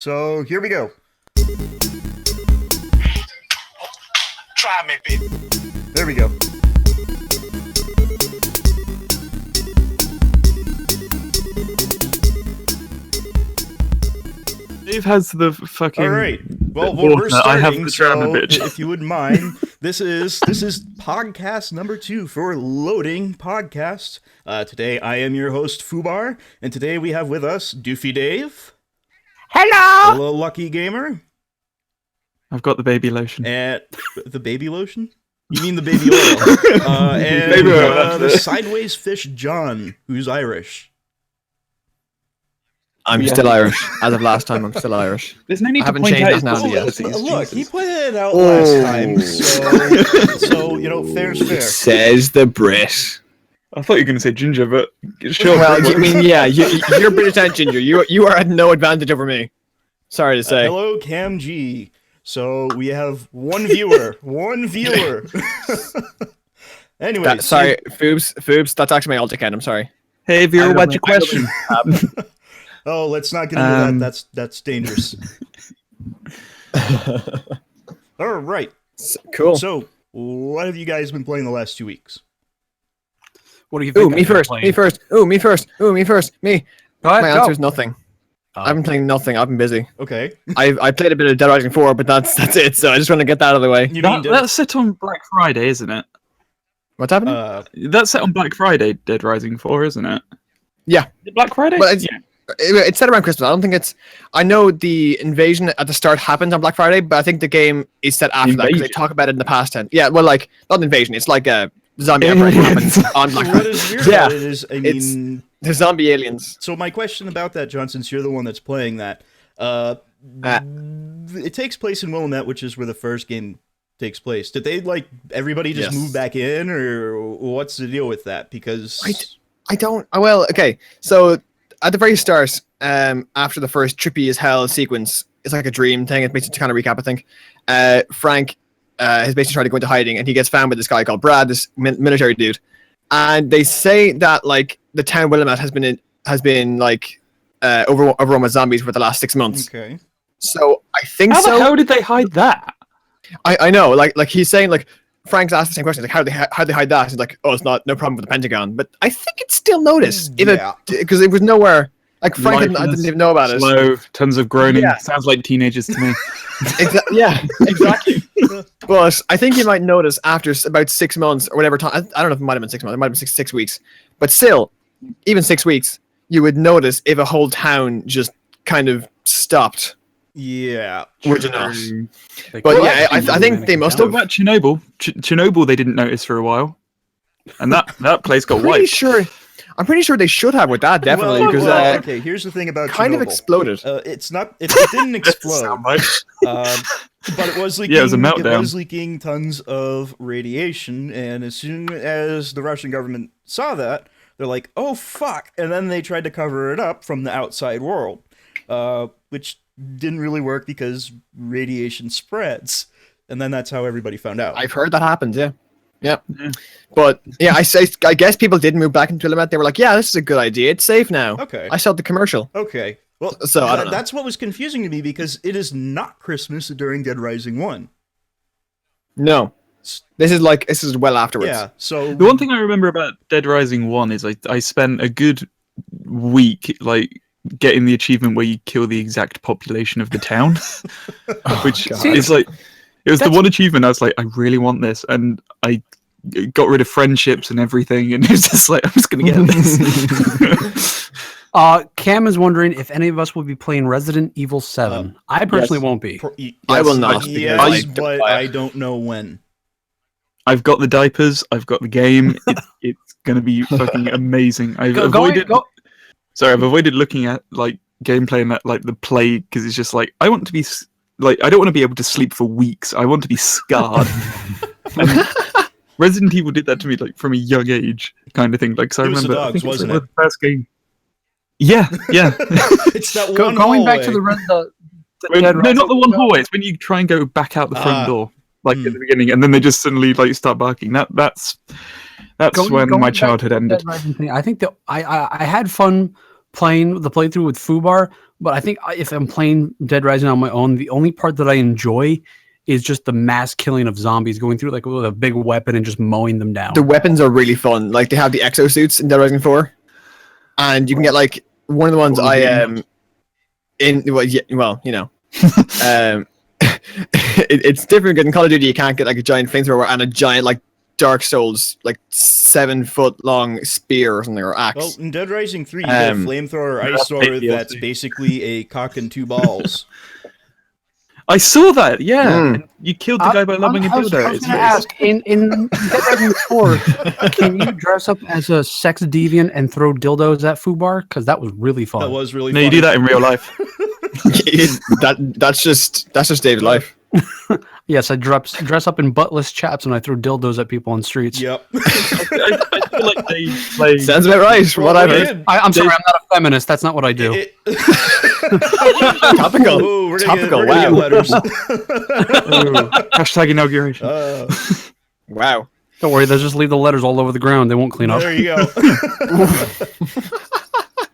So here we go. Try me, baby. There we go. Dave has the fucking. All right. Well, we're starting. I have the drama, so bitch. if you wouldn't mind, this is podcast number 2 for Loading Podcast. Today I am your host FUBAR, and today we have with us Doofy Dave. Hello. Hello, Lucky Gamer. I've got the baby lotion. And the baby lotion? You mean the baby oil? And the TheSidewaysFish John, who's Irish. I'm still Irish. As of last time, I'm still Irish. There's no need I to haven't point changed out that now his yet. policies, Look, he Jesus. pointed it out last time, so you know, fair's fair. Says the Brit. I thought you were going to say ginger, but sure. Well, I mean, yeah, you're British and ginger. You are at no advantage over me. Sorry to say. Hello, Cam G. So we have one viewer. Anyways. Sorry, Foobs, that's actually my alt account. I'm sorry. Hey, viewer, what's your question? Oh, let's not get into that. That's dangerous. All right. Cool. So, what have you guys been playing the last 2 weeks? What do you think? Ooh, me first. Ooh, me first. Me. Go ahead, My go. answer is nothing. I've been playing nothing. I've been busy. Okay. I played a bit of Dead Rising 4, but that's it. So I just want to get that out of the way. You mean That's set on Black Friday, isn't it? What's happening? That's set on Black Friday, Dead Rising 4, isn't it? Yeah. Is it Black Friday? Well, it's, yeah. it's set around Christmas. I don't think it's. I know the invasion at the start happens on Black Friday, but I think the game is set after that because they talk about it in the past tense. Yeah, well, like not an invasion. It's like a zombie outbreak happens on Black what Friday. is weird Yeah, about it is, I mean, The zombie aliens. so my question about that, John, since you're the one that's playing that, it takes place in Willamette, which is where the first game takes place. Did they everybody just Yes. move back in, or what's the deal with that? Because I don't. Oh, well, okay. So at the very start, after the first trippy as hell sequence, it's like a dream thing. It makes it to kind of recap. I think Frank has basically tried to go into hiding, and he gets found with this guy called Brad, this military dude. And they say that like the town Willamette has been overrun with zombies for the last 6 months. okay. So I think How so. the hell did they hide that? I know, like he's saying, like Frank's asked the same question, like how they hide that? He's like, oh, it's no problem with the Pentagon, but I think it's still noticed, because it was nowhere. Like Frank didn't even know about it. Slow, tons of groaning. Yeah. Sounds like teenagers to me. Yeah, exactly. But I think you might notice after about 6 months or whatever time. I don't know if it might have been 6 months. It might have been six weeks. But still, even 6 weeks, you would notice if a whole town just kind of stopped. Yeah. Would you not? But yeah, I think they must What have. about Chernobyl? Chernobyl, they didn't notice for a while, and that place got wiped. I'm pretty sure they should have with that, definitely, because okay. Here's the thing about kind Chernobyl. of exploded. It's not. It didn't explode. But it was leaking. Yeah, it was a meltdown. It was leaking tons of radiation, and as soon as the Russian government saw that, they're like, "Oh fuck!" And then they tried to cover it up from the outside world, which didn't really work because radiation spreads, and then that's how everybody found out. I've heard that happens. Yeah. But yeah, I guess people didn't move back into Willamette. They were like, "Yeah, this is a good idea. It's safe now." Okay. I saw the commercial. Okay. Well, So, I don't know. that's what was confusing to me because it is not Christmas during Dead Rising 1. No, this is well afterwards. Yeah, so... The one thing I remember about Dead Rising 1 is I spent a good week getting the achievement where you kill the exact population of the town, which is it was the one achievement I was like, I really want this, and I got rid of friendships and everything, and it was just like, I'm just gonna get this. Cam is wondering if any of us will be playing Resident Evil 7. I personally won't be. I will not. Yes, but I don't know when. I've got the diapers. I've got the game. It's gonna be fucking amazing. I've avoided looking at gameplay and the play because it's just like I want to be I don't want to be able to sleep for weeks. I want to be scarred. And Resident Evil did that to me from a young age, kind of thing. So I It was the remember I dogs, think it was wasn't one it? of the first game. Yeah. It's that one Going back hallway. to the No, not the one hallway. It's when you try and go back out the front door, at the beginning, and then they just suddenly start barking. That's when my childhood ended. I think that I had fun playing the playthrough with FUBAR, but I think if I'm playing Dead Rising on my own, the only part that I enjoy is just the mass killing of zombies, going through like with a big weapon and just mowing them down. The weapons are really fun. Like they have the exosuits in Dead Rising 4, and you can get like one of the ones it's different because in Call of Duty you can't get like a giant flamethrower and a giant like Dark Souls like 7-foot long spear or something, or axe. Well, in Dead Rising 3, you get a flamethrower ice sword that's basically a cock and two balls. I saw that, yeah. And you killed the guy by lobbing a dildo. I was going to ask, in Dead Rising 4, can you dress up as a sex deviant and throw dildos at FUBAR? Because that was really fun. That was really fun. No, you do that in real life. That's just Dave's life. Yes, I dress up in buttless chaps and I throw dildos at people on streets. Yep. I feel like they play. Sounds about right from what I've heard. I'm sorry, I'm not a feminist. That's not what I do. Topical. Ooh, we're Topical. gonna get letters. Hashtag inauguration. Wow. Don't worry, they'll just leave the letters all over the ground. They won't clean up. There you go.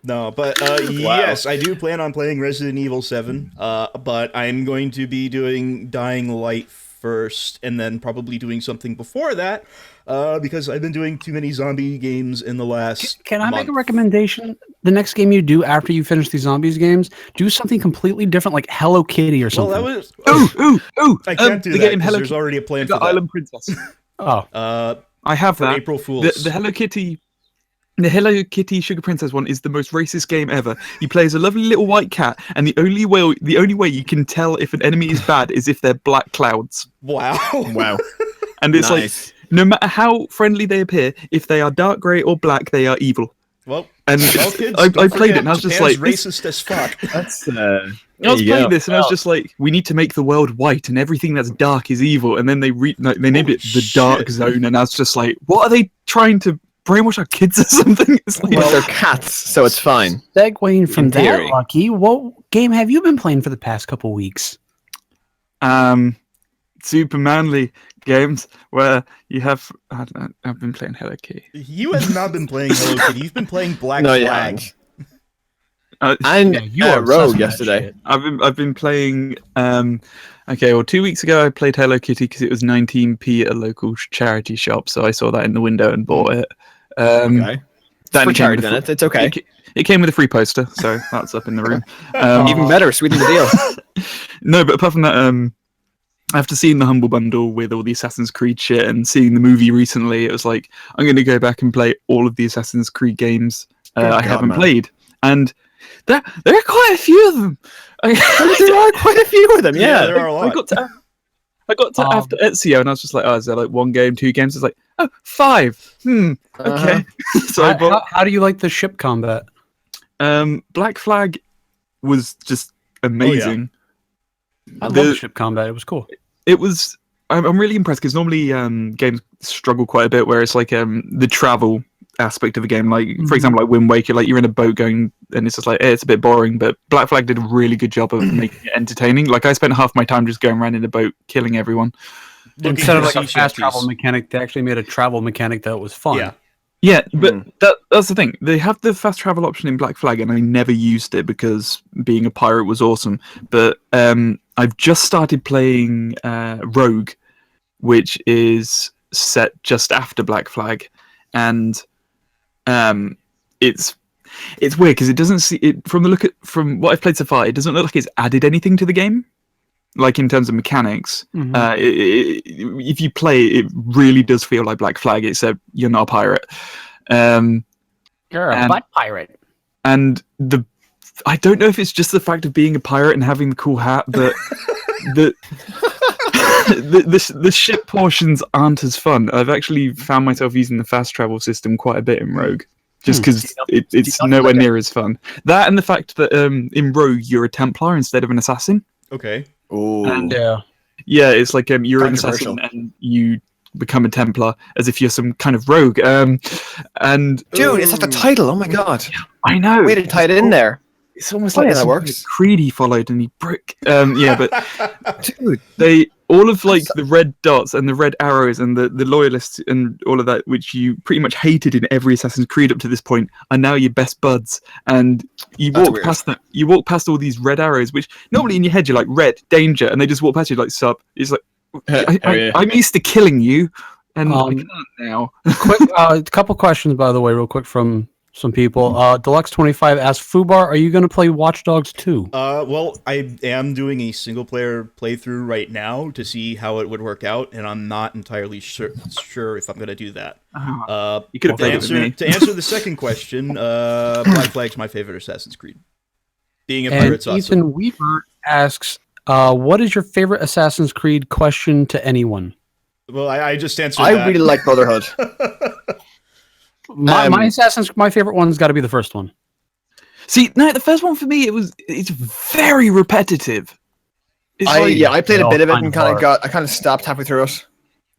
No, but yes, I do plan on playing Resident Evil 7, but I'm going to be doing Dying Light first, and then probably doing something before that, because I've been doing too many zombie games in the last Can I month. make a recommendation? The next game you do after you finish these zombies games, do something completely different, like Hello Kitty or something. Well, that was... Ooh! I can't do the that game because Hello there's already a plan for that. Island Princess. Oh. I have For that. April Fools. The Hello Kitty. The Hello Kitty Sugar Princess one is the most racist game ever. You play as a lovely little white cat, and the only way you can tell if an enemy is bad is if they're black clouds. Wow. Wow. And it's Nice. like, no matter how friendly they appear, if they are dark grey or black, they are evil. Well, And kids, I don't played it, forget, and I was just Japan's like, racist as fuck. That's I was playing this, and I was just like, we need to make the world white, and everything that's dark is evil. And then they named it the Dark Zone, and I was just like, what are they trying to brainwash our kids or something? It's like, Well, they're cats, so it's fine. Segueing from In that, theory. Lucky, what game have you been playing for the past couple weeks? super manly games where you have. I don't know, I've been playing Hello Kitty. You have not been playing Hello Kitty. You've been playing Black No, you Flag. haven't. Yeah, you are obsessed Rogue with that yesterday. shit. I've been playing. Okay, well, 2 weeks ago I played Hello Kitty because it was 19p at a local charity shop, so I saw that in the window and bought it. Okay. Then For it came charity, with a then it's okay. It came with a free poster, so that's up in the room. Even better, sweeten the deal. No, but apart from that, after seeing the Humble Bundle with all the Assassin's Creed shit and seeing the movie recently, it was like, I'm going to go back and play all of the Assassin's Creed games I haven't played. And there are quite a few of them. There are quite a few of them, yeah. there are a lot. I got to after Ezio, and I was just like, oh, is there like 1 game, 2 games? It's like, oh, 5. Okay. So I bought... How do you like the ship combat? Black Flag was just amazing. I love the ship combat. It was cool. It was. I'm really impressed because normally games struggle quite a bit where it's like the travel aspect of the game. Like for example, like Wind Waker, like you're in a boat going, and it's just like it's a bit boring. But Black Flag did a really good job of making it entertaining. Like I spent half my time just going around in a boat killing everyone. Instead of like a fast travel mechanic, they actually made a travel mechanic that was fun. Yeah. Yeah, but that's the thing. They have the fast travel option in Black Flag, and I never used it because being a pirate was awesome. But I've just started playing Rogue, which is set just after Black Flag, and it's weird because it doesn't see it from what I've played so far. It doesn't look like it's added anything to the game. Like in terms of mechanics, if you play, it really does feel like Black Flag, except you're not a pirate. You're a butt pirate. And I don't know if it's just the fact of being a pirate and having the cool hat, but the ship portions aren't as fun. I've actually found myself using the fast travel system quite a bit in Rogue. Just because it's nowhere near as fun. That and the fact that in Rogue you're a Templar instead of an assassin. Okay. Oh, Yeah, it's like you're an assassin and you become a Templar as if you're some kind of rogue. And dude, it's like the title. Oh my god! I know. Way to tie it in there. It's almost Oh, like yeah, it's that some works. kind of Creed he followed and he broke. Yeah, but Dude, they all of like the red dots and the red arrows and the loyalists and all of that, which you pretty much hated in every Assassin's Creed up to this point, are now your best buds. And you That's walk weird. past them. You walk past all these red arrows, which normally in your head you're like red danger, and they just walk past you like sub. It's like I'm used to killing you, and I can't now. Quick, a couple questions, by the way, real quick from some people. Deluxe25 asks, FUBAR, are you going to play Watch Dogs 2? Well, I am doing a single player playthrough right now to see how it would work out, and I'm not entirely sure if I'm going to do that. You could have played it with me. To answer the second question, Black Flag's my favorite Assassin's Creed. Being a pirate's And awesome. Ethan Weaver asks, what is your favorite Assassin's Creed question to anyone? Well, I just answered I that. really like Brotherhood. My favorite one's got to be the first one. See, no, the first one for me, it's very repetitive. It's I played a bit of it kind and of I kind of stopped halfway through it.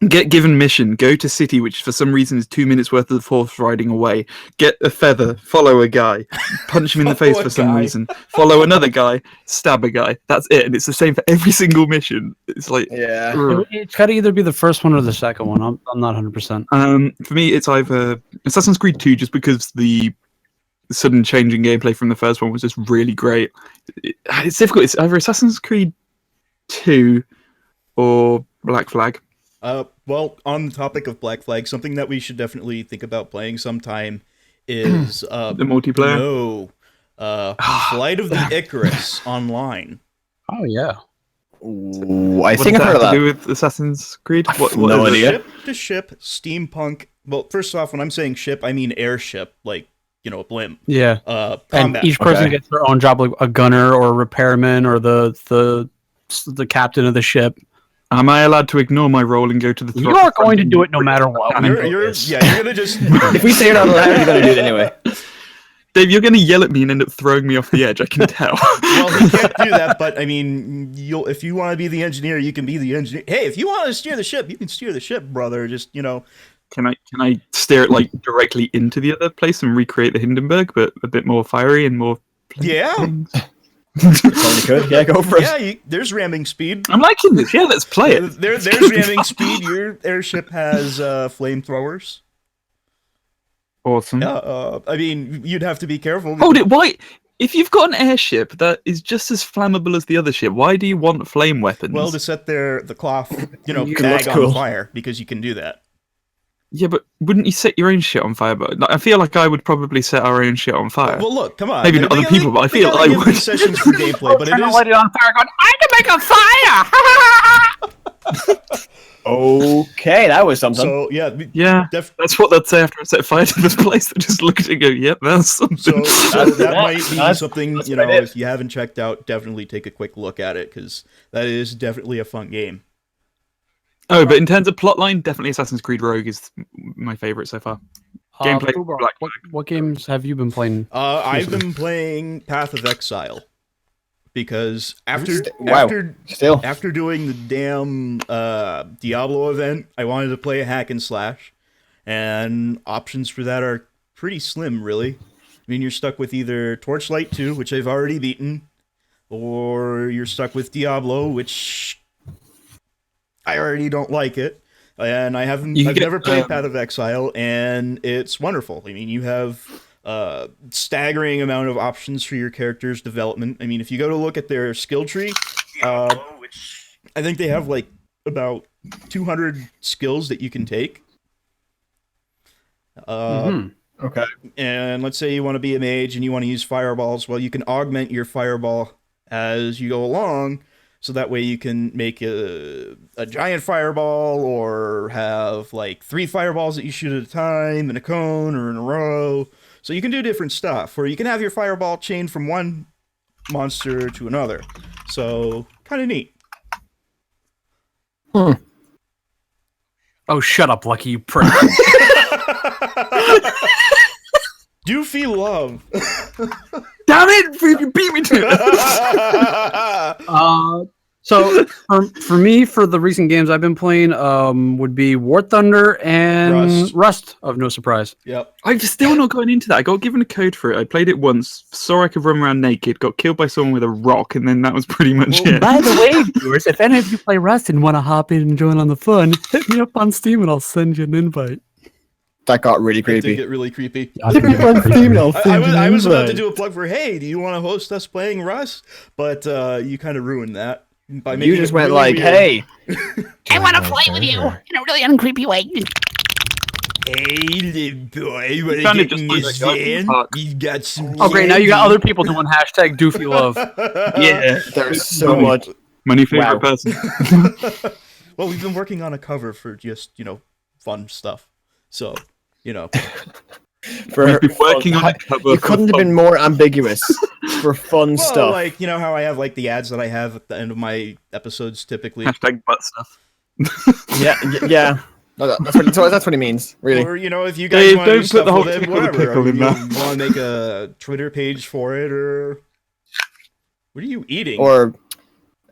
Get given mission, go to city, which for some reason is 2 minutes worth of horse riding away. Get a feather, follow a guy, punch him in the face for some reason, follow another guy, stab a guy. That's it, and it's the same for every single mission. It's like, Yeah. It's got to either be the first one or the second one. I'm not 100%. For me, it's either Assassin's Creed 2, just because the sudden change in gameplay from the first one was just really great. It's difficult. It's either Assassin's Creed 2 or Black Flag. Well, on the topic of Black Flag, something that we should definitely think about playing sometime is The multiplayer? Flight of the Icarus online. Oh, yeah. Ooh, I What think does I've that heard of have to that. do with Assassin's Creed? What no is it? idea. Ship to ship, steampunk. Well, first off, when I'm saying ship, I mean airship, like, a blimp. Yeah. Combat. And each person Okay. gets their own job, like a gunner or a repairman or the captain of the ship. Am I allowed to ignore my role and go to the You throne? are going to do it no matter what. You're gonna just. If we say you're not allowed, you're going to do it anyway. Dave, you're going to yell at me and end up throwing me off the edge. I can tell. Well, he can't do that, but I mean, if you want to be the engineer, you can be the engineer. Hey, if you want to steer the ship, you can steer the ship, brother. Just Can I steer it like directly into the other place and recreate the Hindenburg, but a bit more fiery and more? Yeah. Totally could. Yeah, go for it. Yeah, there's ramming speed. I'm liking this. Yeah, let's play it. There's ramming speed. Your airship has flamethrowers. Awesome. Yeah, I mean, you'd have to be careful. Hold it. Why? If you've got an airship that is just as flammable as the other ship, why do you want flame weapons? Well, to set the cloth, It bag looks on cool. fire, because you can do that. Yeah, but wouldn't you set your own shit on fire? But I feel like I would probably set our own shit on fire. Well, look, come on. Maybe not other people, but I feel I would. Concessions for gameplay, but it is. Light it on fire, going, I can make a fire. Okay, that was something. So yeah, Yeah, that's what they'd say after I set fire to this place. They just look at it and go, "Yep, that's something." So that might be that's- something, that's what it is. if you haven't checked out, definitely take a quick look at it, because that is definitely a fun game. Oh, but in terms of plotline, definitely Assassin's Creed Rogue is my favorite so far. Gameplay, Fubar, Black what games have you been playing? I've been playing Path of Exile, because after Still. after doing the damn Diablo event, I wanted to play a hack and slash, and options for that are pretty slim, really. I mean, you're stuck with either Torchlight 2, which I've already beaten, or you're stuck with Diablo, which I already don't like it. And I've never played Path of Exile, and it's wonderful. I mean, you have staggering amount of options for your character's development. I mean, if you go to look at their skill tree, I think they have like about 200 skills that you can take. Okay. And let's say you want to be a mage and you want to use fireballs. Well, you can augment your fireball as you go along, so that way you can make a giant fireball, or have like 3 fireballs that you shoot at a time in a cone or in a row. So you can do different stuff, or you can have your fireball chained from one monster to another. So kind of neat. Oh, shut up, Lucky, you prick. Doofy love. Damn it! You beat me to it. So for me, for the recent games I've been playing, would be War Thunder and Rust of no surprise. Yep. I've still not gotten into that. I got given a code for it. I played it once, saw I could run around naked, got killed by someone with a rock, and then that was pretty much it. By the way, viewers, if any of you play Rust and want to hop in and join on the fun, hit me up on Steam and I'll send you an invite. That got really It did creepy. get really creepy. I was about to do a plug for, hey, do you want to host us playing Rust? But you kind of ruined that. By You making just it went really like, weird. hey. I want to play with you in a really uncreepy way. Hey, little boy, wanna sounded get in just like this that guy from van? Park. You got some Oh, great. Now you got candy." other people doing hashtag Doofy Love. Yeah. There's so much. My new favorite Wow. person. Well, we've been working on a cover for just, fun stuff. So, For We've been working on a cover You for couldn't have fun. been more ambiguous for fun well, stuff. like, how I have, like, the ads that I have at the end of my episodes typically. Hashtag butt stuff. Yeah. No, that's what he means, really. Or, if you guys Dave, want to do don't put stuff the whole with it, tickle the whatever. pickle in you that. want to make a Twitter page for it, or... What are you eating? Or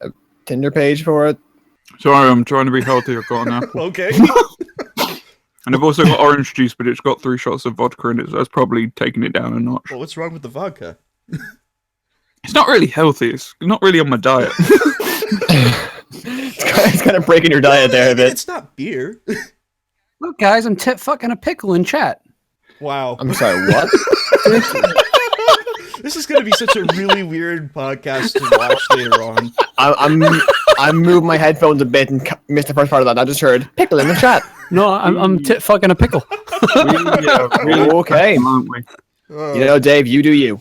a Tinder page for it. Sorry, I'm trying to be healthy. I've got an apple. Okay. And I've also got orange juice, but it's got 3 shots of vodka in it, so that's probably taking it down a notch. Well, what's wrong with the vodka? It's not really healthy. It's not really on my diet. It's kind of breaking your diet there a bit. It's not beer. Look, guys, I'm fucking a pickle in chat. Wow. I'm sorry, what? This is going to be such a really weird podcast to watch later on. I moved my headphones a bit and missed the first part of that. I just heard pickle in the chat. No, I'm fucking a pickle. Okay. Aren't we? Dave, you do you.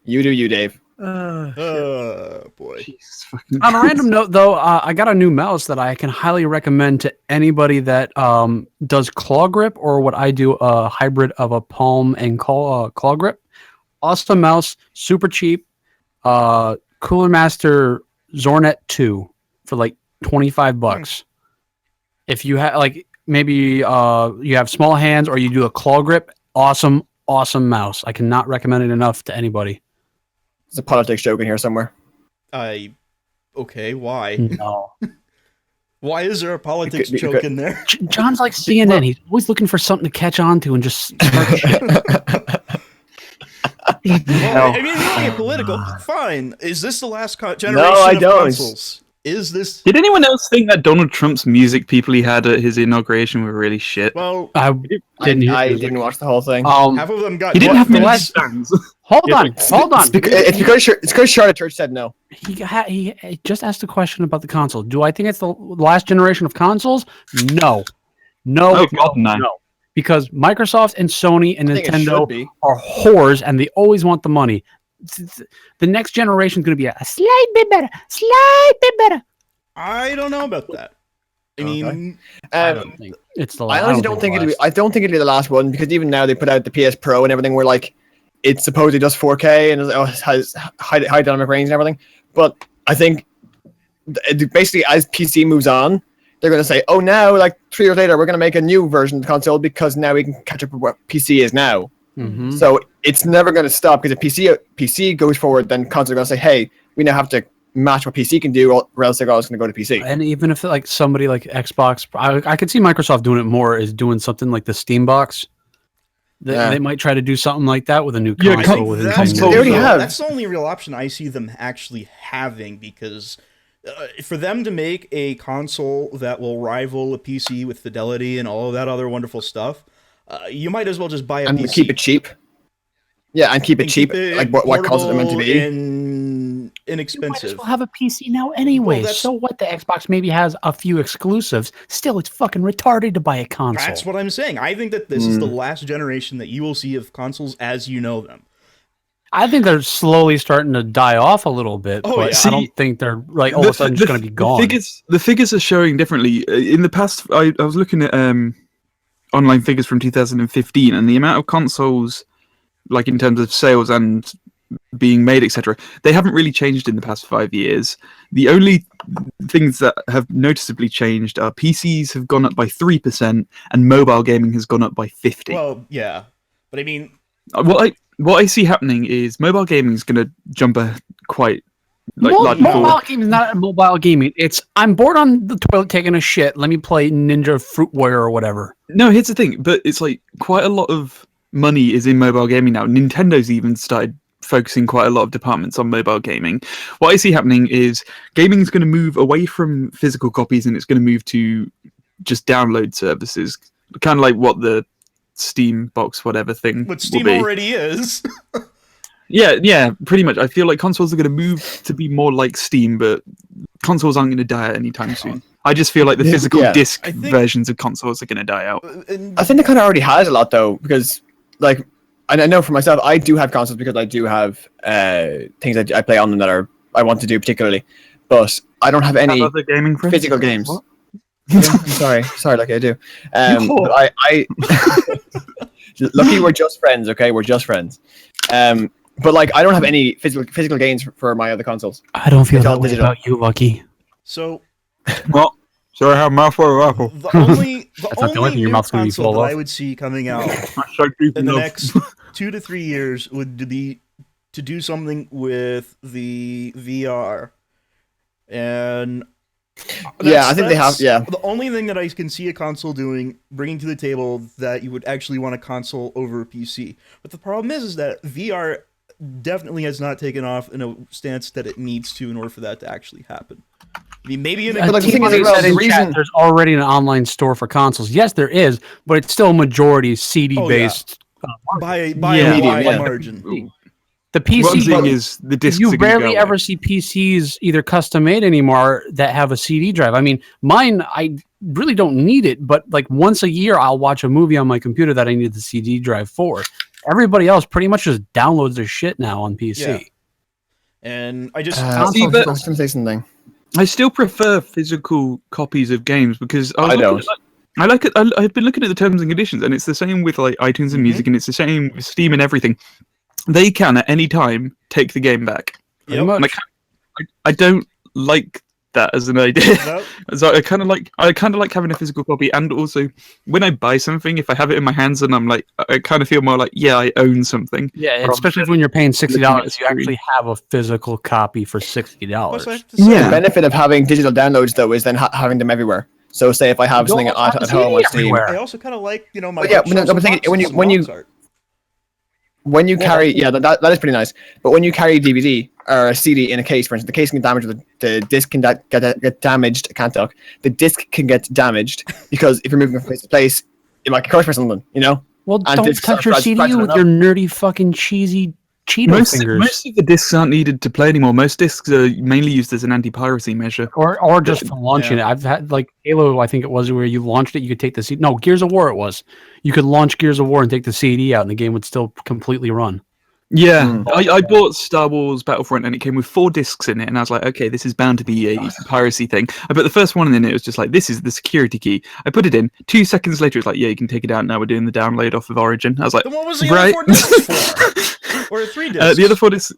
You do you, Dave. Boy. Jesus fucking On a random note, though, I got a new mouse that I can highly recommend to anybody that does claw grip, or what I do, a hybrid of a palm and claw grip. Awesome mouse, super cheap. Cooler Master Zornet 2 for like $25. If you have maybe you have small hands or you do a claw grip, awesome mouse. I cannot recommend it enough to anybody. There's a politics joke in here somewhere. Okay, why? No. Why is there a politics Because- joke in there? John's like CNN. He's always looking for something to catch on to and just start shit. Well, I mean, if you want to get political, fine. Is this the last generation I of don't. consoles? Is this... Did anyone else think that Donald Trump's music people he had at his inauguration were really shit? Well, I I didn't watch the whole thing. half of them got... He didn't have many last- songs. Hold on. It's because Charlotte Church said no. He just asked a question about the console. Do I think it's the last generation of consoles? No. Oh, God, no. Because Microsoft and Sony and I think it Nintendo should be. are whores and they always want the money. The next generation is going to be a slight bit better. I don't know about that. I mean... I don't think it's the last. I honestly don't think it'll be. I don't think it'll be the last one, because even now they put out the PS Pro and everything, where like it supposedly does 4K and it has high dynamic range and everything. But I think basically as PC moves on, they're going to say, oh, now like 3 years later we're going to make a new version of the console because now we can catch up with what PC is now. Mhm. So it's never going to stop, because if PC goes forward, then consoles are going to say, hey, we now have to match what PC can do, or else they're always going to go to PC. And even if like somebody like Xbox, I could see Microsoft doing it more, is doing something like the Steam box. They might try to do something like that with a new Yeah, console. Within 10 That's, years. They already have. that's the only real option I see them actually having, because for them to make a console that will rival a PC with fidelity and all of that other wonderful stuff, you might as well just buy a And PC. keep it cheap. Yeah, and keep it And cheap, keep it like what consoles are meant to portable be. and You might as inexpensive. well have a PC now anyway. Well, that's- So what? The Xbox maybe has a few exclusives. Still, it's fucking retarded to buy a console. That's what I'm saying. I think that this is the last generation that you will see of consoles as you know them. I think they're slowly starting to die off a little bit. Oh, but yeah. I don't think they're like all of a sudden just going to be gone. The figures are showing differently. In the past, I was looking at online figures from 2015, and the amount of consoles, like in terms of sales and being made, etc., they haven't really changed in the past 5 years. The only things that have noticeably changed are PCs have gone up by 3% and mobile gaming has gone up by 50%. Well, yeah. But I mean, What I see happening is mobile gaming is going to jump quite Mobile gaming is not mobile gaming. It's I'm bored on the toilet taking a shit. Let me play Ninja Fruit Warrior or whatever. No, here's the thing, but it's like quite a lot of money is in mobile gaming now. Nintendo's even started focusing quite a lot of departments on mobile gaming. What I see happening is gaming is going to move away from physical copies and it's going to move to just download services, kind of like what the Steam box whatever thing What Steam will be. already is. Yeah, pretty much. I feel like consoles are going to move to be more like Steam, but consoles aren't going to die anytime soon. I just feel like the physical disc versions of consoles are going to die out. I think it kind of already has a lot though, because like I know for myself, I do have consoles because I do have things I play on them that I want to do particularly, but I don't have any other gaming friends? physical games. Yeah, I'm sorry, like I do. But I lucky we're just friends, okay? We're just friends. But like I don't have any physical games for my other consoles. I don't feel It's all that way digital. about you, Lucky. So Well, so I have mouthful of apple. the only not the only thing your new mouth's gonna be console full that of. I would see coming out In in the next 2 to 3 years would be to do something with the VR. And I think they have. Yeah, the only thing that I can see a console bringing to the table that you would actually want a console over a PC. But the problem is that VR definitely has not taken off in a stance that it needs to in order for that to actually happen. I mean, maybe in a But like, the thing is, as well, the reason there's already an online store for consoles. Yes, there is, but it's still a majority CD based. by a Yeah. wide margin. The What I'm PC saying is the discs you are gonna rarely go ever away. see PCs either custom made anymore that have a CD drive. I mean, mine, I really don't need it, but like once a year, I'll watch a movie on my computer that I need the CD drive for. Everybody else pretty much just downloads their shit now on PC. Yeah. And I just I was gonna say something. I still prefer physical copies of games because I don't. I've been looking at the terms and conditions, and it's the same with like iTunes and music, and it's the same with Steam and everything. They can at any time take the game back. Yep. And I don't like that as an idea. Nope. So I kind of like having a physical copy, and also when I buy something, if I have it in my hands and I'm like, I kind of feel more like, yeah, I own something. Yeah, especially when you're paying $60, looking at you screen. actually have a physical copy for $60. Plus, I have to say, The benefit of having digital downloads though is then having them everywhere. So say if I have something at home on Steam, I also kind of like, my But yeah, bookshelves but and the thing is, boxes when you- and when you- box art. when you carry, that is pretty nice. But when you carry a DVD or a CD in a case, for instance, the case can get damaged, the disc can get damaged. I can't talk. The disc can get damaged because if you're moving from place to place, it might get crushed or something, Well, And don't discs touch are your CD fragile with enough. your nerdy fucking cheesy Cheeto fingers. Most of the discs aren't needed to play anymore. Most discs are mainly used as an anti-piracy measure. Or just for launching it. I've had like Halo, I think it was, where you launched it, you could take the CD. No, Gears of War it was. You could launch Gears of War and take the CD out, and the game would still completely run. Yeah, I bought Star Wars Battlefront and it came with 4 discs in it, and I was like, okay, this is bound to be a piracy thing. I put the first one in, it was just like, this is the security key. I put it in. 2 seconds later, it's like, yeah, you can take it out now. We're doing the download off of Origin. I was like, Then what was the right. other 4 discs for? Or 3 discs? The other 4 discs,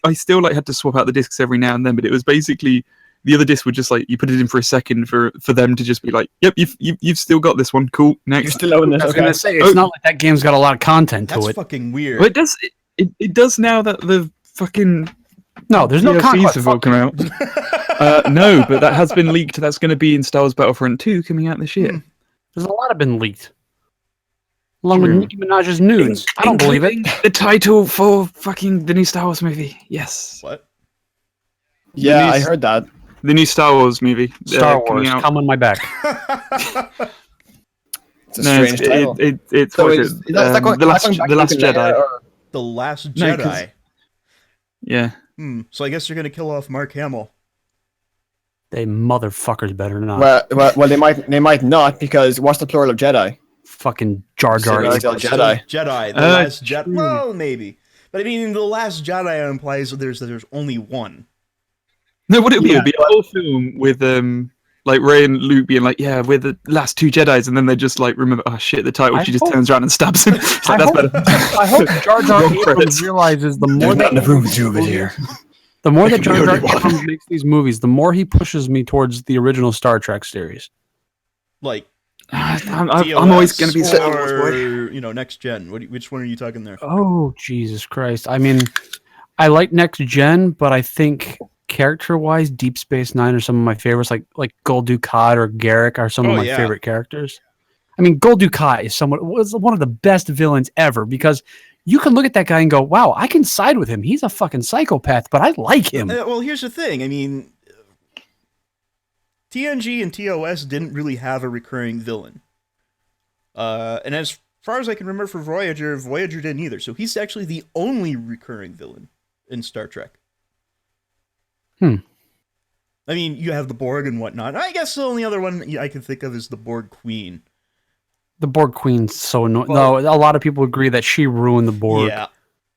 I still like had to swap out the discs every now and then, but it was basically the other disc would just like you put it in for a second for them to just be like, yep, you've still got this one. Cool, next. You're still owning this. I was Okay. going to say, it's not like that game's got a lot of content to That's it. fucking weird. Well, it does now that the fucking No, there's no content. DLCs have all come out. No, but that has been leaked. That's going to be in Star Wars Battlefront 2 coming out this year. There's a lot have been leaked. Along with Nicki Minaj's nudes. I don't believe it. The title for fucking the new Star Wars movie. Yes. What? Yeah, The I new- heard that. The new Star Wars movie. Star coming Wars, out. come on my back. It's a No, strange title. it's So what is is it? that going the last back the Last to Leia, Jedi. or- The Last No, Jedi. 'cause- Yeah. So I guess you're gonna kill off Mark Hamill. They motherfuckers better not. Well, they might not, because what's the plural of Jedi? Fucking Jar Jar. Jedi. Binks. Jedi. Jedi. The Uh, Last Jedi. true. Well, maybe. But I mean, The Last Jedi implies that there's only one. No, what it would be? Yeah, It'd be a whole film with like Rey and Luke being like, yeah, we're the last 2 Jedis, and then they just like remember, oh shit, the title. I She just hope- turns around and stabs him. It's like, that's better. I hope Jar Jar Roll Abrams credits. realizes the more that the more that Jar Jar Abrams makes these movies, the more he pushes me towards the original Star Trek series. Like, I'm always going to be Star Wars boy. or Next Gen. Which one are you talking there? Oh Jesus Christ! I mean, I like Next Gen, but I think character-wise, Deep Space Nine are some of my favorites. Like Gul Dukat or Garrick are some of my favorite characters. I mean, Gul Dukat was one of the best villains ever because you can look at that guy and go, "Wow, I can side with him. He's a fucking psychopath, but I like him." Well, here's the thing. I mean, TNG and TOS didn't really have a recurring villain. And as far as I can remember for Voyager didn't either. So he's actually the only recurring villain in Star Trek. I mean, you have the Borg and whatnot. I guess the only other one I can think of is the Borg Queen. The Borg Queen's so annoying. Well, no, a lot of people agree that she ruined the Borg. Yeah,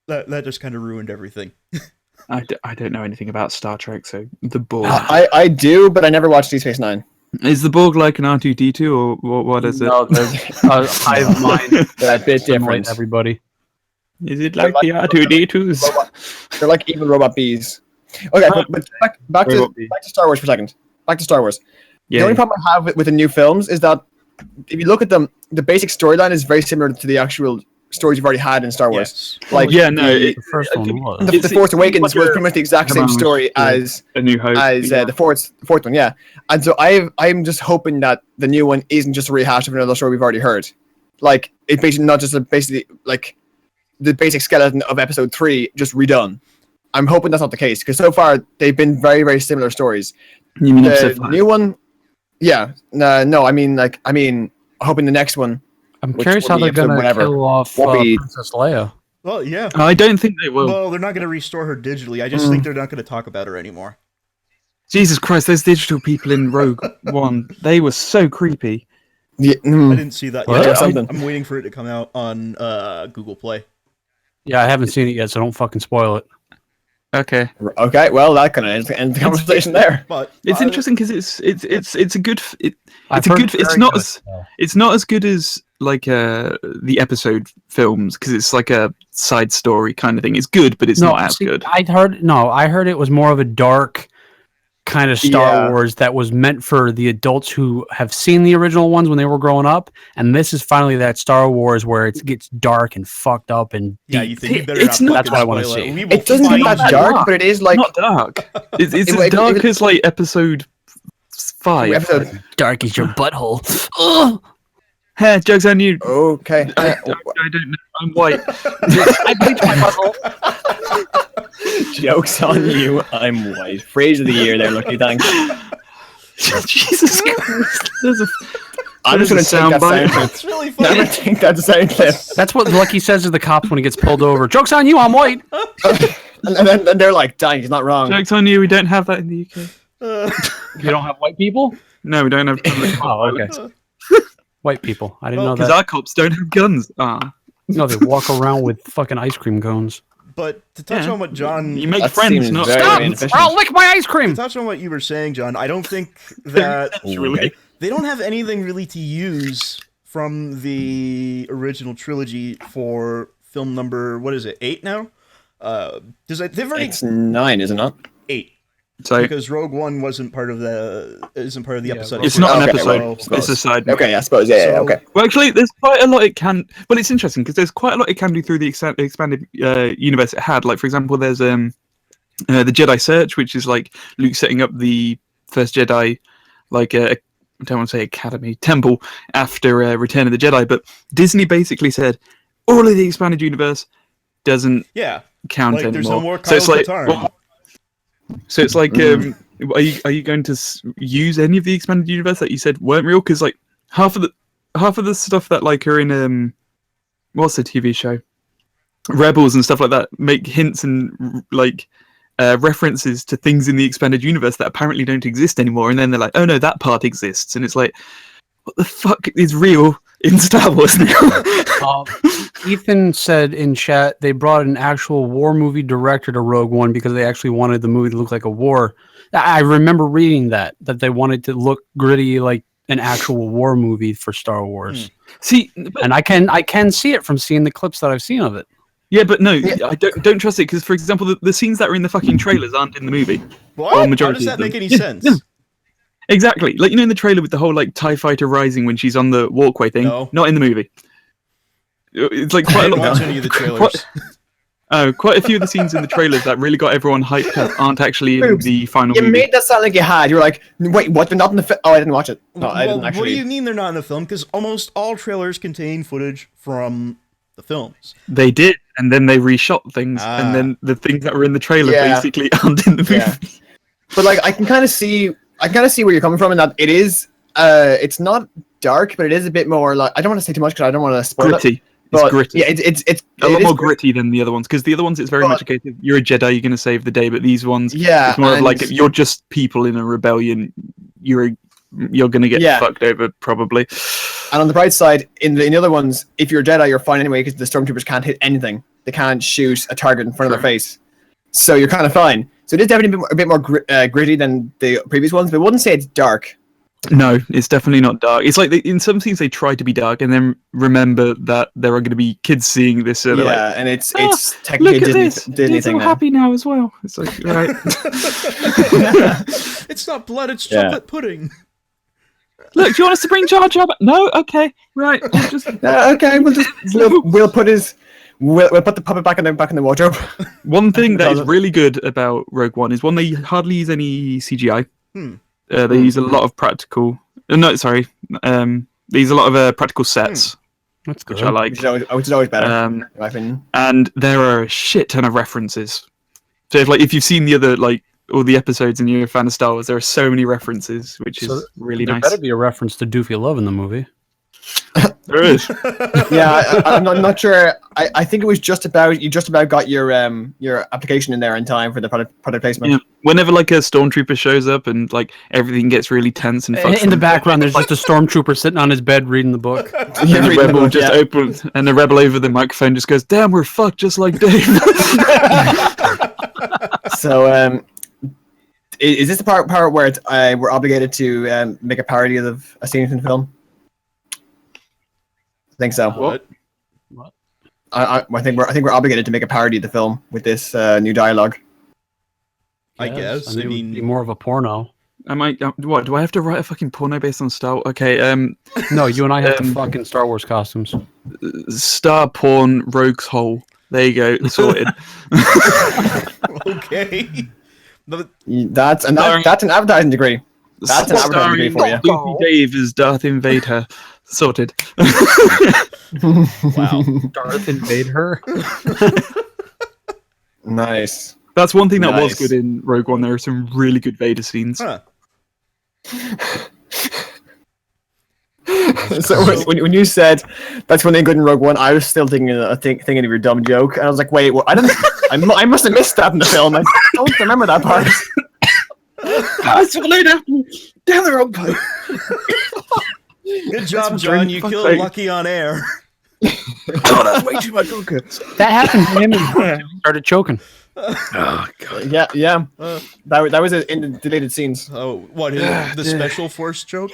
that just kind of ruined everything. I don't know anything about Star Trek, so the Borg. I do, but I never watched Deep Space Nine. Is the Borg like an R2-D2 or what is it? No, there's a hive mind. They're a bit different. Everybody. Is it like the R2-D2s? They're like evil robot bees. Okay, but back to Star Wars for a second. Back to Star Wars. Yeah. The only problem I have with the new films is that if you look at them, the basic storyline is very similar to the actual stories you've already had in Star Wars. Yes. Like the first one was. The Force Awakens was pretty much the exact same story as A New Hope. the fourth one, yeah. And so I'm just hoping that the new one isn't just a rehash of another story we've already heard. Like it's basically not just basically like the basic skeleton of Episode 3 just redone. I'm hoping that's not the case because so far they've been very, very similar stories. You mean The new one, yeah. No, I mean hoping the next one. I'm curious how they're gonna kill off Princess Leia. Well, yeah. I don't think they will. Well, they're not going to restore her digitally. I just think they're not going to talk about her anymore. Jesus Christ, those digital people in Rogue One, they were so creepy. Yeah, I didn't see that What? yet. Something. I'm waiting for it to come out on Google Play. Yeah, I haven't seen it yet, so don't fucking spoil it. Okay, Okay, well that kind of ends the conversation there. But it's interesting because it's a good. I've heard It's not as good as like the episode films because it's like a side story kind of thing. It's good, but it's not as good. I heard it was more of a dark kind of Star Wars that was meant for the adults who have seen the original ones when they were growing up, and this is finally that Star Wars where it gets dark and fucked up and deep. yeah, you think you better It's not. not- That's what I wanna spoil see. We will It doesn't find get that you. dark, but it is like Not dark. It's as dark as like episode 5. episode. Dark is your butthole. Ugh. Hey, jokes on you. Okay. I don't know. I'm white. I bleached my butthole. Jokes on you. I'm white. Phrase of the year there, Lucky. Thanks. Jesus Christ. I'm just gonna take that sound clip. It's really I'm funny. gonna take that sound clip. That's what Lucky says to the cops when he gets pulled over. Joke's on you, I'm white. And then they're like, dang, he's not wrong. Jokes on you. We don't have that in the UK. You don't have white people? No, we don't have. Oh, okay. White people. I didn't know Because that. our cops don't have guns. No, they walk around with fucking ice cream cones. But to touch on what John, You make That friends, seems not very stop. inefficient. Or I'll lick my ice cream. to touch on what you were saying, John, I don't think that Really? they don't have anything really to use from the original trilogy for film number, what is it, 8 now? They've already It's 9, is it not? 8 So because Rogue One isn't part of the episode. it's not an Okay, episode. well, It's a side. Okay, I suppose. Yeah, So- okay. Well, actually, there's quite a lot it can. Well, it's interesting because there's quite a lot it can do through the expanded universe it had. Like, for example, there's the Jedi Search, which is like Luke setting up the first Jedi, like I don't want to say academy temple after Return of the Jedi, but Disney basically said all of the expanded universe doesn't Yeah, count like anymore. there's no more so it's Kyle like, Katarn. so it's like, are you going to use any of the expanded universe that you said weren't real? Because like half of the stuff that like are in what's the TV show, Rebels and stuff like that make hints and like references to things in the expanded universe that apparently don't exist anymore, and then they're like, oh no, that part exists, and it's like, what the fuck is real in Star Wars now? Ethan said in chat they brought an actual war movie director to Rogue One because they actually wanted the movie to look like a war. I remember reading that they wanted to look gritty like an actual war movie for Star Wars. See, And I can see it from seeing the clips that I've seen of it. yeah, but no, I don't trust it because, for example, the scenes that are in the fucking trailers aren't in the movie. what? Well, How majority does that of them. make any Yeah, sense? no. Exactly, like in the trailer with the whole like TIE fighter rising when she's on the walkway thing. No. Not in the movie. It's like I quite a didn't lot. watch any of the trailers. Quite- Quite a few of the scenes in the trailers that really got everyone hyped up aren't actually in Oops. the final You movie. made that sound like you had. You were like, wait, what? They're not in the film? Oh, I didn't watch it. No, I didn't actually. What do you mean they're not in the film? Because almost all trailers contain footage from the films. They did, and then they reshot things, and then the things that were in the trailer basically aren't in the movie. Yeah. But like, I can kind of see where you're coming from, in that it is, it's not dark, but it is a bit more like, I don't want to say too much because I don't want to spoil Gritty. it. But, It's gritty. Yeah, it's a lot more gritty than the other ones, because the other ones it's very much a case of you're a Jedi, you're going to save the day, but these ones it's more of like, if you're just people in a rebellion, you're going to get fucked over probably. And on the bright side, in the other ones, if you're a Jedi, you're fine anyway, because the stormtroopers can't hit anything. They can't shoot a target in front of their face, so you're kind of fine. So it is definitely a bit more gritty than the previous ones, but I wouldn't say it's dark. No, it's definitely not dark. It's like in some scenes they try to be dark, and then remember that there are going to be kids seeing this. So like, and it's technically look at Disney, this. Disney Kids thing are now. happy now as well. It's like, right. It's not blood, it's chocolate pudding. Look, do you want us to bring Jar Jar back? No, okay, right. We'll just Okay, we'll put the puppet back in the wardrobe. One thing that is really good about Rogue One is they hardly use any CGI. They use a lot of practical. No, sorry. They use a lot of practical sets. That's good. Which I like. Which is always better, in my opinion. And there are a shit ton of references. So if you've seen the other all the episodes and you're a fan of Star Wars, there are so many references, which is really nice. There better be a reference to Doofy Love in the movie. There is. Yeah, I'm not sure. I think it was just about got your application in there in time for the product placement. Yeah. Whenever a stormtrooper shows up and everything gets really tense and In the background, there's just a stormtrooper sitting on his bed reading the book. And the rebel just opens, and the rebel over the microphone just goes, "Damn, we're fucked just like Dave." So, is this the part where we're obligated to make a parody of a scene from the film? I think so. What? I think we're obligated to make a parody of the film with this new dialogue. I guess. It would be more of a porno. What? Do I have to write a fucking porno based on Star Wars? Okay. No, you and I have the fucking Star Wars costumes. Star porn rogue's hole. There you go. Sorted. Okay. That's an advertising degree. That's an advertising degree for you. Doofy Dave is Darth Invader. Sorted. Wow. Darth invade her. Nice. That's one thing that was good in Rogue One. There are some really good Vader scenes. Huh. So when you said that's one thing good in Rogue One, I was still thinking of your dumb joke, and I was like, wait, I I must have missed that in the film. I don't remember that part. I swallowed apple down the wrong pipe. Good job, John. You killed Lucky on air. Oh, that's way too much vodka. That happened to him and he started choking. Oh god. Yeah. That was in the deleted scenes. Oh, what? The special force joke?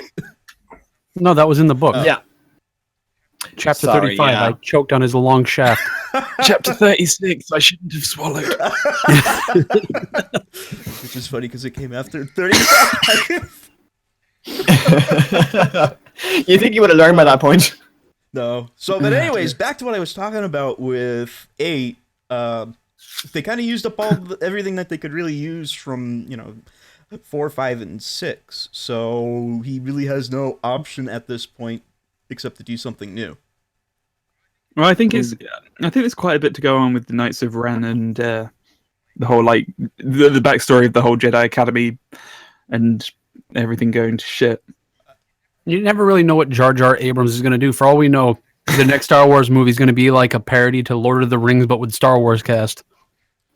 No, that was in the book. Yeah. Chapter Sorry, 35, yeah. I choked on his long shaft. Chapter 36, I shouldn't have swallowed. Which is funny because it came after 35. You think you would have learned by that point? No. So, but anyways, back to what I was talking about with 8. They kind of used up everything that they could really use from, 4, 5, and 6. So he really has no option at this point except to do something new. Well, I think there's quite a bit to go on with the Knights of Ren and the whole the backstory of the whole Jedi Academy and everything going to shit. You never really know what Jar Jar Abrams is going to do. For all we know, the next Star Wars movie is going to be like a parody to Lord of the Rings, but with Star Wars cast.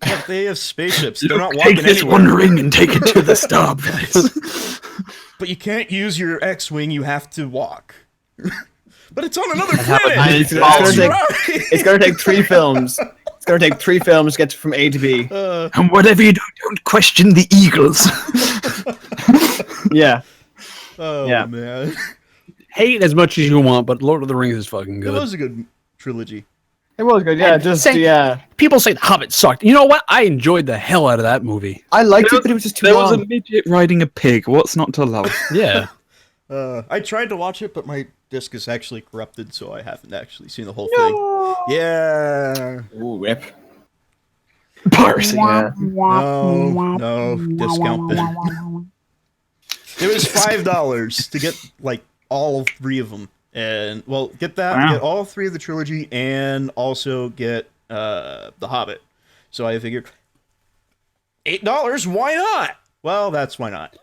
Yeah, they have spaceships. They're not walking Take this anywhere. one ring and take it to the starbase. But you can't use your X-wing. You have to walk. But it's on another happened. planet. It's going to take 3 films. It's going to take 3 films to get from A to B. And whatever you do, don't question the eagles. Yeah. Oh, Yeah. man. Hate as much as you want, but Lord of the Rings is fucking It good. was a good trilogy. It was good, yeah. Yeah. People say The Hobbit sucked. You know what? I enjoyed the hell out of that movie. I liked it, but it was just too There long. was a midget riding a pig. What's not to love? Yeah. I tried to watch it, but my disc is actually corrupted, so I haven't actually seen the whole thing. Yeah. Ooh, rip. Piracy. Yeah. No discount. It was $5 to get like all 3 of them, and well, get that, Wow. get all 3 of the trilogy, and also get The Hobbit. So I figured $8. Why not? Well, that's why not.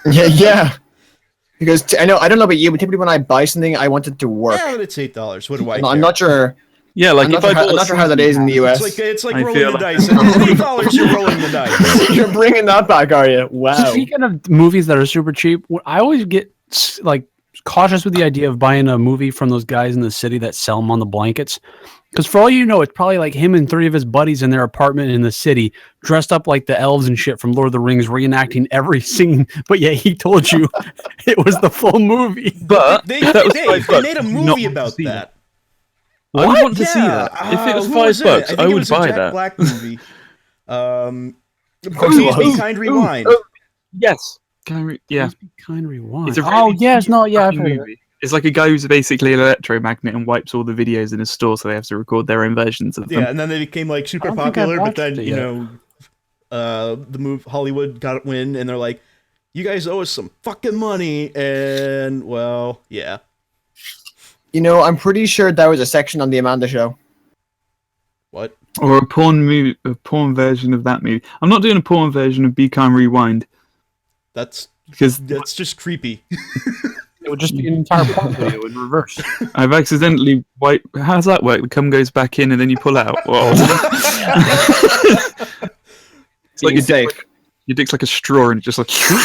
Yeah. Because I don't know about you, but typically when I buy something, I want it to work. Yeah, but it's $8. What do I? I'm not sure. Yeah, like I'm if not, I sure how, bought I'm not sure how that is in the US. It's like I rolling feel the like- dice. At $8, you're rolling the dice. You're bringing that back, are you? Wow. Speaking of movies that are super cheap, I always get like cautious with the idea of buying a movie from those guys in the city that sell them on the blankets. Because for all you know, it's probably like him and 3 of his buddies in their apartment in the city, dressed up like the elves and shit from Lord of the Rings, reenacting every scene. But yeah, he told you it was the full movie. But They that was made $5. a Not movie to about see that. I would want to see Yeah, that. If it was who $5, it? I think it would was a buy Jack that. Black movie. course it Please Be was. Kind Rewind. Yes. Yeah. Please be kind, rewind. It's a Oh really yes, no, yeah, I've fucking heard of it. movie. It's like a guy who's basically an electromagnet and wipes all the videos in his store, so they have to record their own versions of them. Yeah, and then they became like super I don't think I've popular, but watched then it you yet. know, the move Hollywood got it win, and they're like, "You guys owe us some fucking money," and well, yeah. You know, I'm pretty sure there was a section on the Amanda Show. What? Or a porn version of that movie. I'm not doing a porn version of Be Kind Rewind That's because just creepy. It would just be an entire porn video in reverse. I've accidentally wiped. How does that work? The cum goes back in and then you pull out. Whoa. It's like Being safe. your dick's like a straw and it just like. Can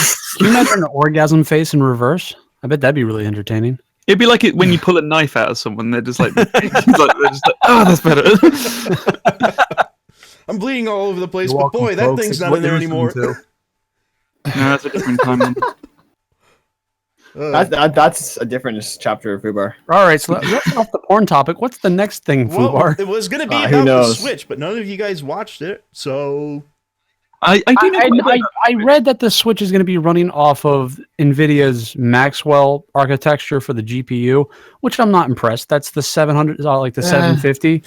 you imagine an orgasm face in reverse? I bet that'd be really entertaining. It'd be like it when you pull a knife out of someone. They're just like, oh, that's better. I'm bleeding all over the place, You're but boy, welcome, that folks. thing's It's not what in there you're anymore. listening No, that's a different time. That's a different chapter of FUBAR. All right, so let's get off the porn topic. What's the next thing, Well, FUBAR? it was gonna be Who about the knows? Switch, but none of you guys watched it, so I do know. I read that the Switch is going to be running off of NVIDIA's Maxwell architecture for the GPU, which I'm not impressed. That's the 700, like the 750.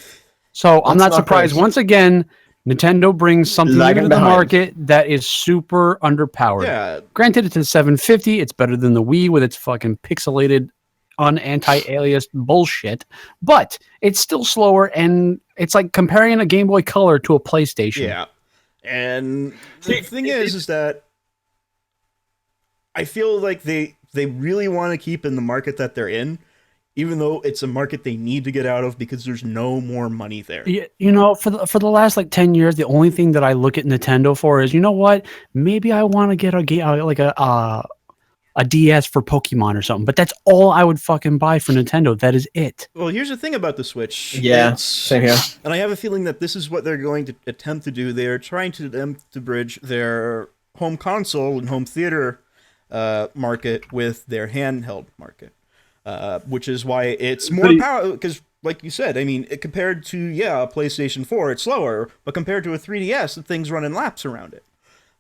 So I'm That's not not surprised. great. Once again, Nintendo brings something new Lagging to the behind. market that is super underpowered. yeah. Granted, it's a 750. It's better than the Wii with its fucking pixelated, anti-aliased bullshit. But it's still slower, and it's like comparing a Game Boy Color to a PlayStation. Yeah. And the thing is that I feel like they really want to keep in the market that they're in, even though it's a market they need to get out of because there's no more money there. Yeah, you know, for the last like 10 years, the only thing that I look at Nintendo for is, you know what? Maybe I want to get a game like a DS for Pokemon or something. But that's all I would fucking buy for Nintendo. That is it. Well, here's the thing about the Switch. Yeah, It's- same here. And I have a feeling that this is what they're going to attempt to do. They're trying to attempt to bridge their home console and home theater market with their handheld market, which is why it's more power. Because, like you said, I mean, compared to a PlayStation 4, it's slower, but compared to a 3DS, the thing's running laps around it.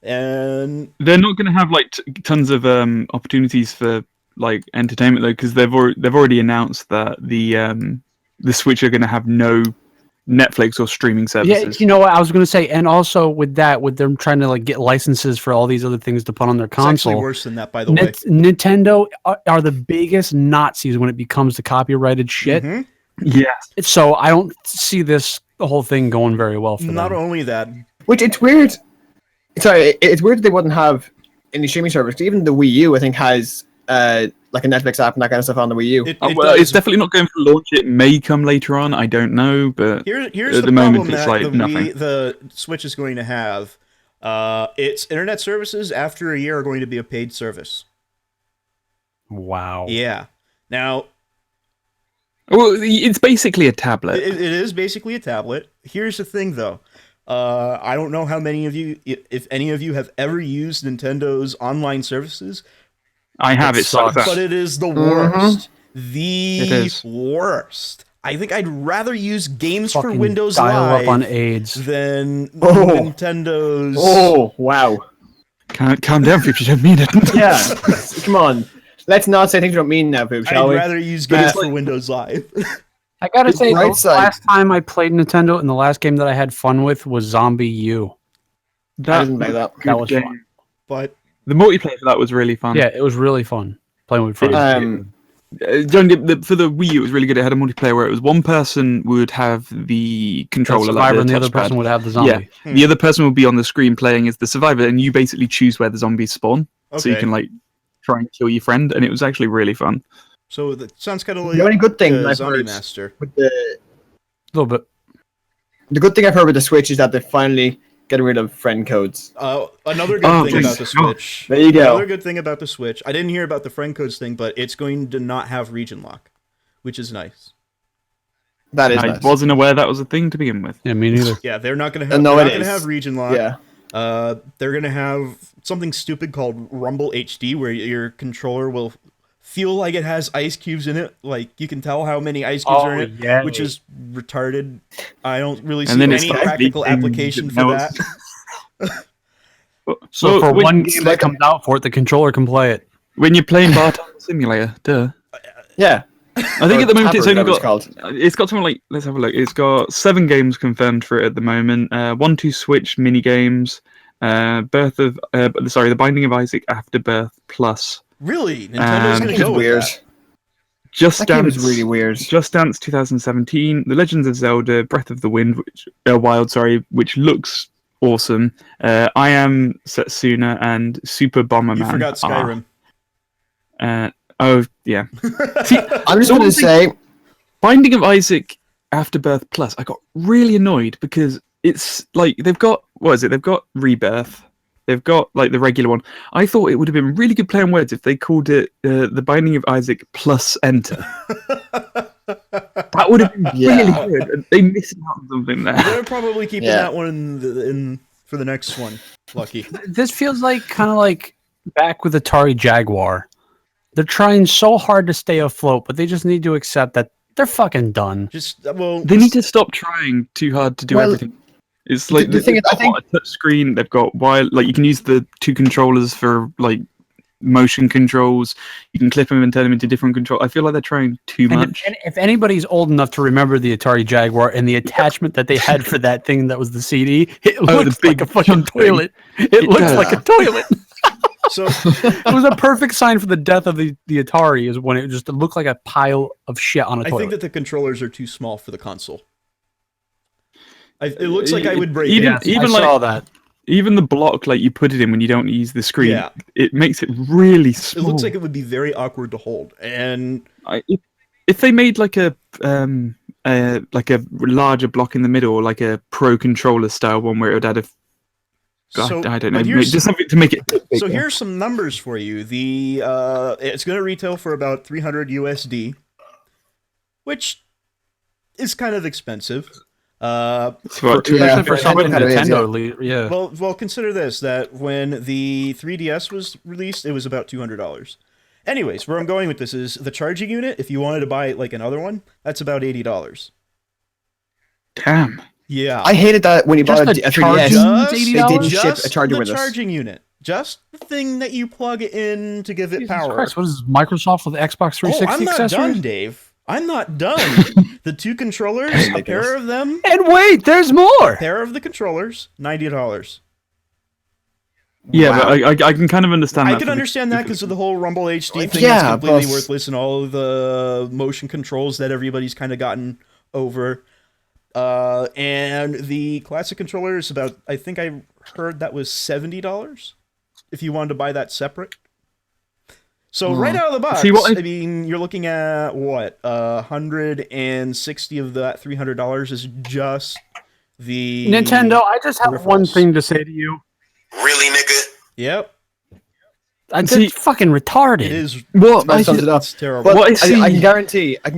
And They're not going to have like tons of opportunities for like entertainment though, because they've already announced that the Switch are going to have no Netflix or streaming services. Yeah, you know what I was going to say, and also with them trying to like get licenses for all these other things to put on their it's actually console. worse than that, by the way. Nintendo are the biggest Nazis when it becomes to copyrighted shit. Mhm. Yes. So I don't see the whole thing going very well for Not them. only that, Which it's weird. Sorry, it's weird that they wouldn't have any streaming service. Even the Wii U, I think, has like a Netflix app and that kind of stuff on the Wii U. it Well, does. it's definitely not going for launch. It may come later on. I don't know, but Here's at the the moment, problem it's that like nothing. the Switch is going to have. Its internet services after a year are going to be a paid service. Wow. Yeah. Now, well, it's basically a tablet. it is basically a tablet. Here's the thing, though. I don't know how many of you, if any of you, have ever used Nintendo's online services, I have it sucks. but it is the worst. It The is. worst. I think I'd rather use games for Fucking Windows dial Live up on AIDS. than Oh. Nintendo's. Oh, wow. Calm down, if you don't mean it. Yeah. Come on. Let's not say things we don't mean now, Boob, shall I'd we? rather use games for Windows Live. I gotta say, right the side. last time I played Nintendo and the last game that I had fun with was Zombie U. I didn't play that. That was fun. But The multiplayer for that was really fun. Yeah, it was really fun playing with friends. John, for the Wii U, it was really good. It had a multiplayer where it was one person would have the controller, Survivor, like and the other touchpad. person would have the zombie. Yeah, the other person would be on the screen playing as the survivor, and you basically choose where the zombies spawn, so you Okay. can like try and kill your friend, and it was actually really fun. so that sounds kind of like The only good thing I've Zombie heard Master. with A little bit. the good thing I've heard with the Switch is that they're finally getting rid of friend codes. Another good Oh, thing thank about the God. Switch. There you go. Another good thing about the Switch. I didn't hear about the friend codes thing, but it's going to not have region lock, which is nice. That is I nice. wasn't aware that was a thing to begin with. Yeah, me neither. Yeah, they're not going to have. No, they're it not going is. to have region lock. Yeah. They're going to have something stupid called Rumble HD, where your controller will feel like it has ice cubes in it. Like you can tell how many ice cubes are in it, yeah. which is retarded. I don't really see And then it any starts practical leaking application for notes. that. So Well, for when- one game that comes out for it, the controller can play it. when you're playing Bartender Simulator, duh. Yeah. I think at the moment it's only got. called. It's got something like, let's have a look. It's got 7 games confirmed for it at the moment. 1-2 Switch mini games. The Binding of Isaac Afterbirth Plus. Really, Nintendo's Um, going to It's go with weird. that. Just That game Dance. is really weird. Just Dance 2017. The Legends of Zelda Breath of the Wild, which looks awesome. I Am Setsuna and Super Bomberman. You forgot Skyrim. Oh yeah. See, I'm just the going one to thing- say, Binding of Isaac Afterbirth Plus, I got really annoyed because it's like they've got They've got Rebirth, they've got like the regular one. I thought it would have been really good play on words if they called it the Binding of Isaac Plus Enter. That would have been Yeah. really good. They missed out on something there. They're probably keeping Yeah. that one in for the next one. Lucky. This feels like kind of like back with Atari Jaguar. They're trying so hard to stay afloat, but they just need to accept that they're fucking done. Just well, They need to stop trying too hard to do Well, everything. It's like the thing is, I they've got a touch screen. They've got like you can use the 2 controllers for like motion controls. You can clip them and turn them into different control. I feel like they're trying too And much. if anybody's old enough to remember the Atari Jaguar and the attachment that they had for that thing that was the CD, it Oh, the looks like big a fucking chunk thing. toilet. It looks does. like a toilet. so It was a perfect sign for the death of the Atari, is when it just looked like a pile of shit on a I toilet. think that the controllers are too small for the console. It looks like I would break Even- it. I like- saw that. Even the block, like you put it in when you don't use the screen, Yeah. it makes it really It small. looks like it would be very awkward to hold. And If they made like a larger block in the middle, or like a pro controller style one where it would add so I don't know, but here's- just something to make it. So here's some numbers for you. It's going to retail for about 300 USD, which is kind of expensive. It's what, Yeah, Especially for for something Nintendo, it is, Nintendo, yeah. Well, consider this: that when the 3DS was released, it was about $200. Anyways, where I'm going with this is the charging unit. If you wanted to buy like another one, that's about $80. Damn. Yeah, I hated that when you Just bought the a 3DS. just, They didn't ship just a charger the with us. charging unit, just the thing that you plug in to give it Jesus power. Christ, what is this, Microsoft with Xbox 360 I'm not accessories? done, Dave. I'm not done. The 2 controllers, a Ridiculous. pair of them, And wait, there's more. pair of the controllers, $90. Yeah, Wow. but I can kind of understand that. I can understand that because of the whole Rumble HD thing. Yeah, That's completely but- worthless, and all of the motion controls that everybody's kind of gotten over. And the classic controller is about, I think I heard that was $70 if you wanted to buy that separate. So right out of the box, See, what I mean, you're looking at what, 160 of that $300 is just the Nintendo, I just have one peripherals. thing to say to you. Really, nigga? Yep, It's See- fucking retarded. it is. What That sums it up. It's terrible. But What I I see- can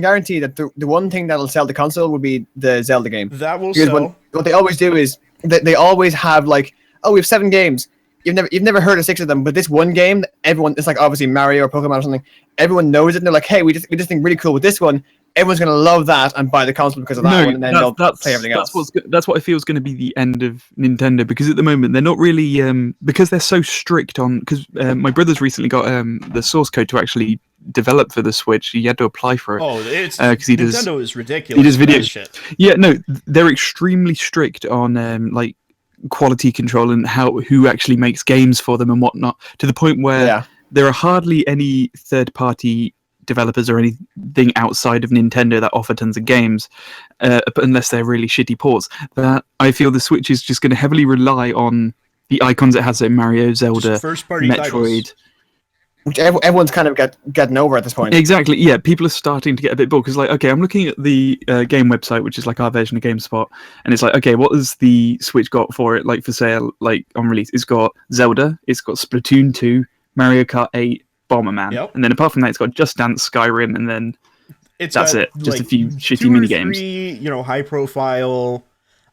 guarantee that the one thing that'll sell the console will be the Zelda game. That will Because sell. what they always do is they always have like, oh, we have 7 games. You've never heard of 6 of them, but this one game, everyone, it's like obviously Mario or Pokemon or something. Everyone knows it, and they're like, hey, we just think really cool with this one. Everyone's gonna love that and buy the console because of that one, and then they'll play everything else. That's what I feel is going to be the end of Nintendo, because at the moment they're not really because they're so strict on, because my brother's recently got the source code to actually develop for the Switch. He had to apply for it. Oh, it's because he does. Nintendo is ridiculous. He does for that videos. shit. Yeah, no, they're extremely strict on like quality control and who actually makes games for them and whatnot. To the point where there are hardly any third-party developers or anything outside of Nintendo that offer tons of games, unless they're really shitty ports. That I feel the Switch is just going to heavily rely on the icons it has, like Mario, Zelda, first-party Metroid. titles. Which everyone's kind of getting over at this point. Exactly, yeah. People are starting to get a bit bored because, like, okay, I'm looking at the game website, which is like our version of GameSpot, and it's like, okay, what has the Switch got for it, like for sale, like on release? It's got Zelda, it's got Splatoon 2, Mario Kart 8, Bomberman, and then apart from that, it's got Just Dance, Skyrim, and then that's it. Just a few shitty mini games. High-profile.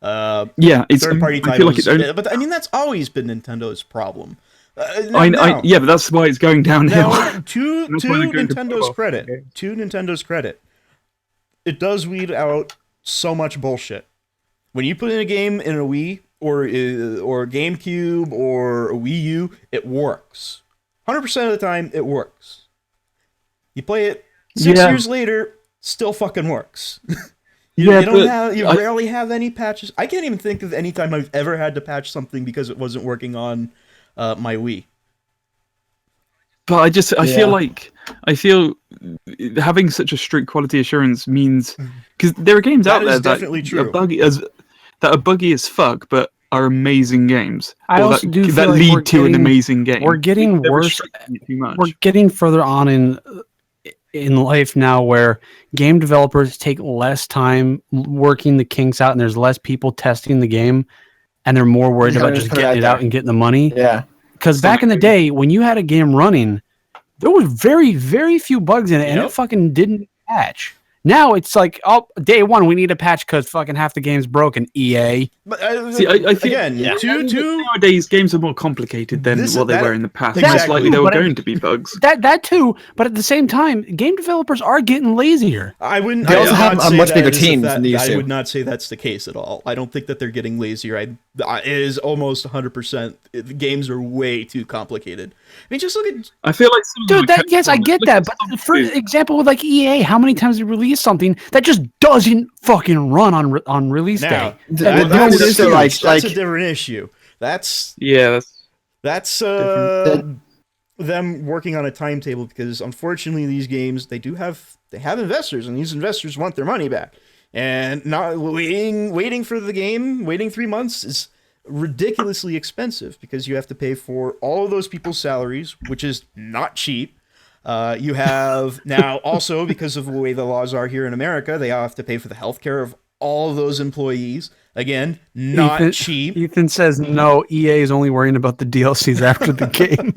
It's third-party titles. I feel like it's only... But I mean, that's always been Nintendo's problem. Yeah, but that's why it's going downhill. Now, to Nintendo's credit, it does weed out so much bullshit. When you put in a game in a Wii or GameCube or a Wii U, it works. 100% of the time, it works. You play it 6 years later, still fucking works. You rarely have any patches. I can't even think of any time I've ever had to patch something because it wasn't working on my Wii. But I feel having such a strict quality assurance means, because there are games out there that are buggy as fuck, but are amazing games. I also do feel that like lead to an amazing game. We're getting worse. We're getting further on in life now, where game developers take less time working the kinks out, and there's less people testing the game, and they're more worried about just getting it out and getting the money. Yeah. Because back in the day, when you had a game running, there was very, very few bugs in it, and it fucking didn't patch. Now it's like, oh, day one, we need a patch because fucking half the game's broken, EA. But I feel, again, nowadays games are more complicated than what they were in the past. Exactly. Most likely there were going to be bugs. That too, but at the same time, game developers are getting lazier. They also have a much bigger team than they used to. I would not say that's the case at all. I don't think that they're getting lazier. It is almost 100%. The games are way too complicated. I mean, just look at... I feel like... Dude, I get that, but for example, with like EA, how many times they release something that just doesn't fucking run on release day? That's a different issue. That's them working on a timetable, because unfortunately these games, they have investors, and these investors want their money back. And not waiting for the game, waiting 3 months is ridiculously expensive, because you have to pay for all of those people's salaries, which is not cheap. You have now also, because of the way the laws are here in America, they all have to pay for the healthcare of all of those employees. Again, not cheap. Ethan says no. EA is only worrying about the DLCs after the game.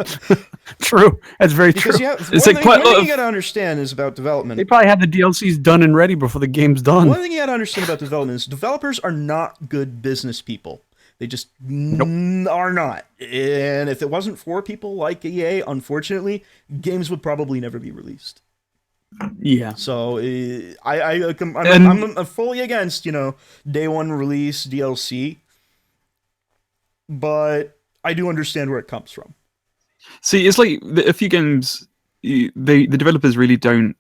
True, that's very true. It's like one thing you got to understand is about development. They probably have the DLCs done and ready before the game's done. One thing you got to understand about development is developers are not good business people. They just are not. And if it wasn't for people like EA, unfortunately, games would probably never be released. Yeah. So I'm fully against, day one release DLC, but I do understand where it comes from. See, it's like a few games, the developers really don't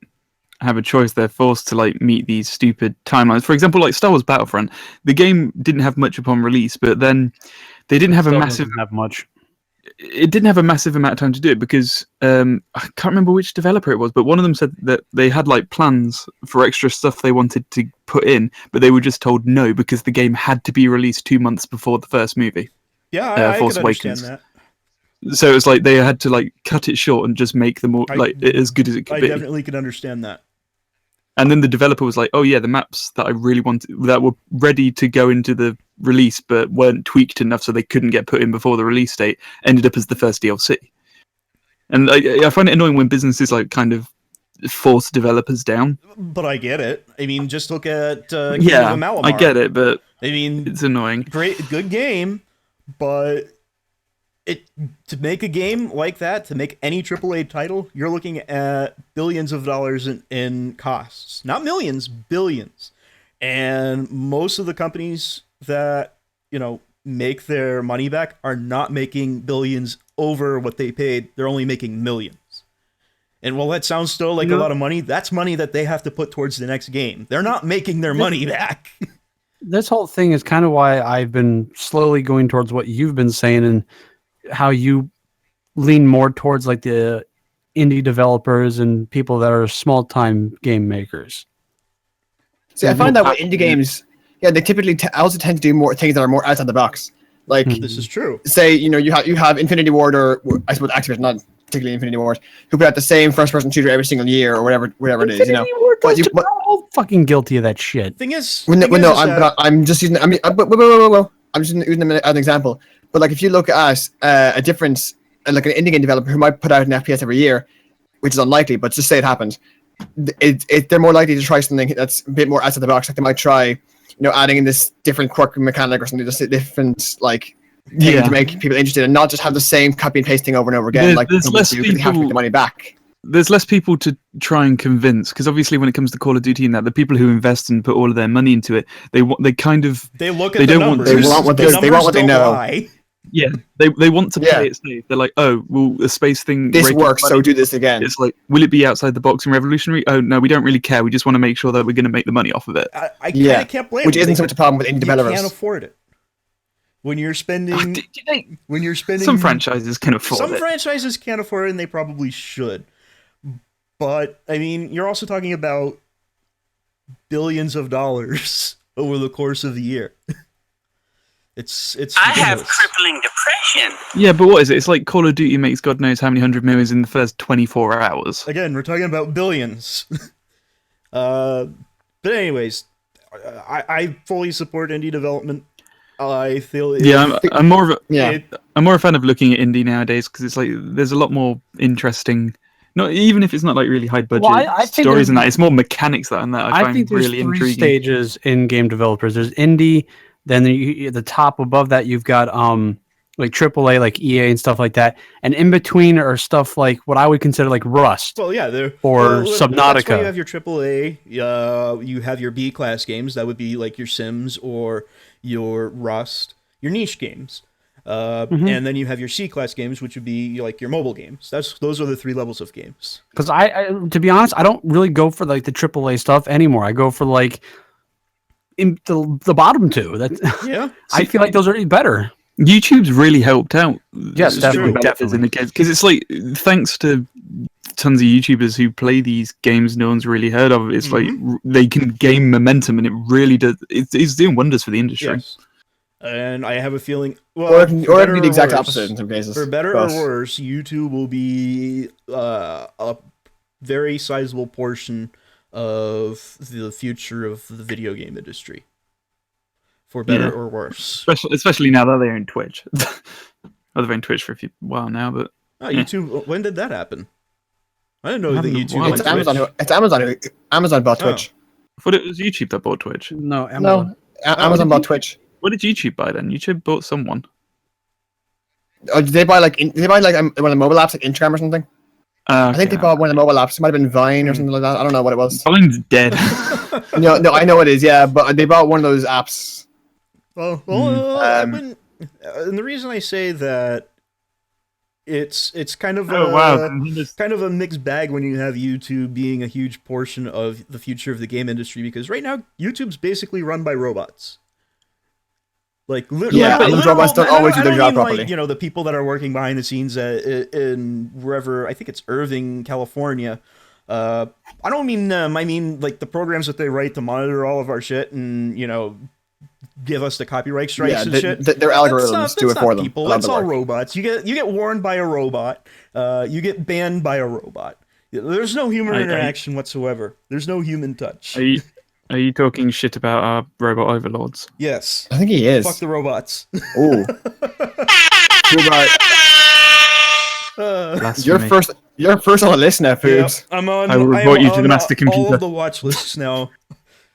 have a choice. They're forced to meet these stupid timelines. For example, like Star Wars Battlefront, the game didn't have much upon release, but then they didn't have It didn't have a massive amount of time to do it, because I can't remember which developer it was, but one of them said that they had plans for extra stuff they wanted to put in, but they were just told no because the game had to be released 2 months before the first movie. Yeah, I could understand that. So it was like they had to cut it short and just make them all as good as it could be. I definitely could understand that. And then the developer was like, "Oh yeah, the maps that I really wanted, that were ready to go into the release but weren't tweaked enough, so they couldn't get put in before the release date, ended up as the first DLC." And I find it annoying when businesses kind of force developers down. But I get it. I mean, just look at I get it, but I mean, it's annoying. Good game, but to make a game like that, to make any AAA title, you're looking at billions of dollars in costs. Not millions, billions. And most of the companies that, make their money back are not making billions over what they paid. They're only making millions. And while that sounds still like a lot of money, that's money that they have to put towards the next game. They're not making their money back. This whole thing is kind of why I've been slowly going towards what you've been saying and how you lean more towards like the indie developers and people that are small time game makers. See, I find that with indie games, they typically also tend to do more things that are more outside the box. Like this is true. Say, you have Infinity Ward, or I suppose Activision, not particularly Infinity Ward, who put out the same first-person shooter every single year or whatever it is. We're all fucking guilty of that shit. Thing is, I'm just using. I'm just using them as an example. But like, if you look at a difference, like an indie game developer who might put out an FPS every year, which is unlikely, but just say it happened, they're more likely to try something that's a bit more outside the box. Like they might try, adding in this different quirky mechanic or something, just a different like thing to make people interested, and not just have the same copy and paste thing over and over again. There's less people, they have to make the money back. There's less people to try and convince, because obviously when it comes to Call of Duty and that, the people who invest and put all of their money into it, they look at the numbers. They want what they know. Lie. Yeah, they want to play it safe. They're like, oh, well, a space thing. This works, so do this again. It's like, will it be outside the box and revolutionary? Oh no, we don't really care. We just want to make sure that we're going to make the money off of it. I can't blame which them. isn't so much a problem with indie developers. You can't afford it. When you're spending, some franchises can afford it. Some franchises can't afford it, and they probably should. But I mean, you're also talking about billions of dollars over the course of the year. It's. I have crippling depression. Yeah, but what is it? It's like Call of Duty makes God knows how many hundred millions in the first 24 hours. Again, we're talking about billions. But anyways, I fully support indie development. I feel I'm more of a I'm more a fan of looking at indie nowadays, because it's like there's a lot more interesting. Not even if it's not like really high budget stories and that, it's more mechanics that I find think there's really three intriguing. stages in game developers. There's indie, then the top above that you've got like AAA, like EA and stuff like that, and in between are stuff like what I would consider like Rust. Well, yeah, or Subnautica. That's why you have your AAA. You have your B class games that would be like your Sims or your Rust, your niche games. And then you have your C-class games, which would be like your mobile games. Those are the three levels of games. Because I to be honest, I don't really go for like the AAA stuff anymore. I go for like in the bottom two. I feel like those are better. YouTube's really helped out. Yes, definitely. Because it's like, thanks to tons of YouTubers who play these games no one's really heard of, it's like they can gain momentum, and it really does. It's doing wonders for the industry. Yes. And I have a feeling, or it can be the exact opposite in some cases. For better or worse, YouTube will be a very sizable portion of the future of the video game industry. For better or worse. Especially now that they're in Twitch. They've been in Twitch for a while now, but... YouTube, when did that happen? I didn't know that YouTube... It's Amazon bought Twitch. I thought it was YouTube that bought Twitch. No, Amazon. Amazon bought Twitch. What did YouTube buy then? YouTube bought someone. Oh, did they buy like one of the mobile apps, like Instagram or something? I think they bought one of the mobile apps. It might have been Vine or something like that. I don't know what it was. Vine's dead. No, I know it is. Yeah, but they bought one of those apps. And the reason I say that it's kind of kind of a mixed bag when you have YouTube being a huge portion of the future of the game industry, because right now YouTube's basically run by robots. Like those robots don't always do their job properly. Like, the people that are working behind the scenes in wherever, I think it's Irving, California. I don't mean them. I mean like the programs that they write to monitor all of our shit and give us the copyright strikes and shit. Their algorithms do it for them. People, that's all robots. You get warned by a robot. You get banned by a robot. There's no human interaction whatsoever. There's no human touch. Are you talking shit about our robot overlords? Yes. I think he is. Fuck the robots. Ooh. You're first on the list now, Foobs. Yeah, I'm on. I will report you to the master computer. All of the watch lists now.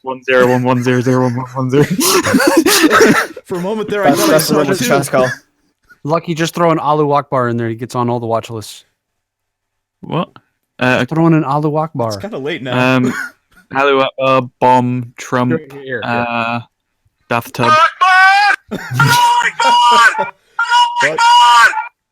101100110. For a moment there, I thought I saw two. Lucky, just throw an Alu Akbar in there. He gets on all the watch lists. What? Throw in an Alu Akbar. It's kind of late now. Alu Akbar, bomb, Trump, bathtub.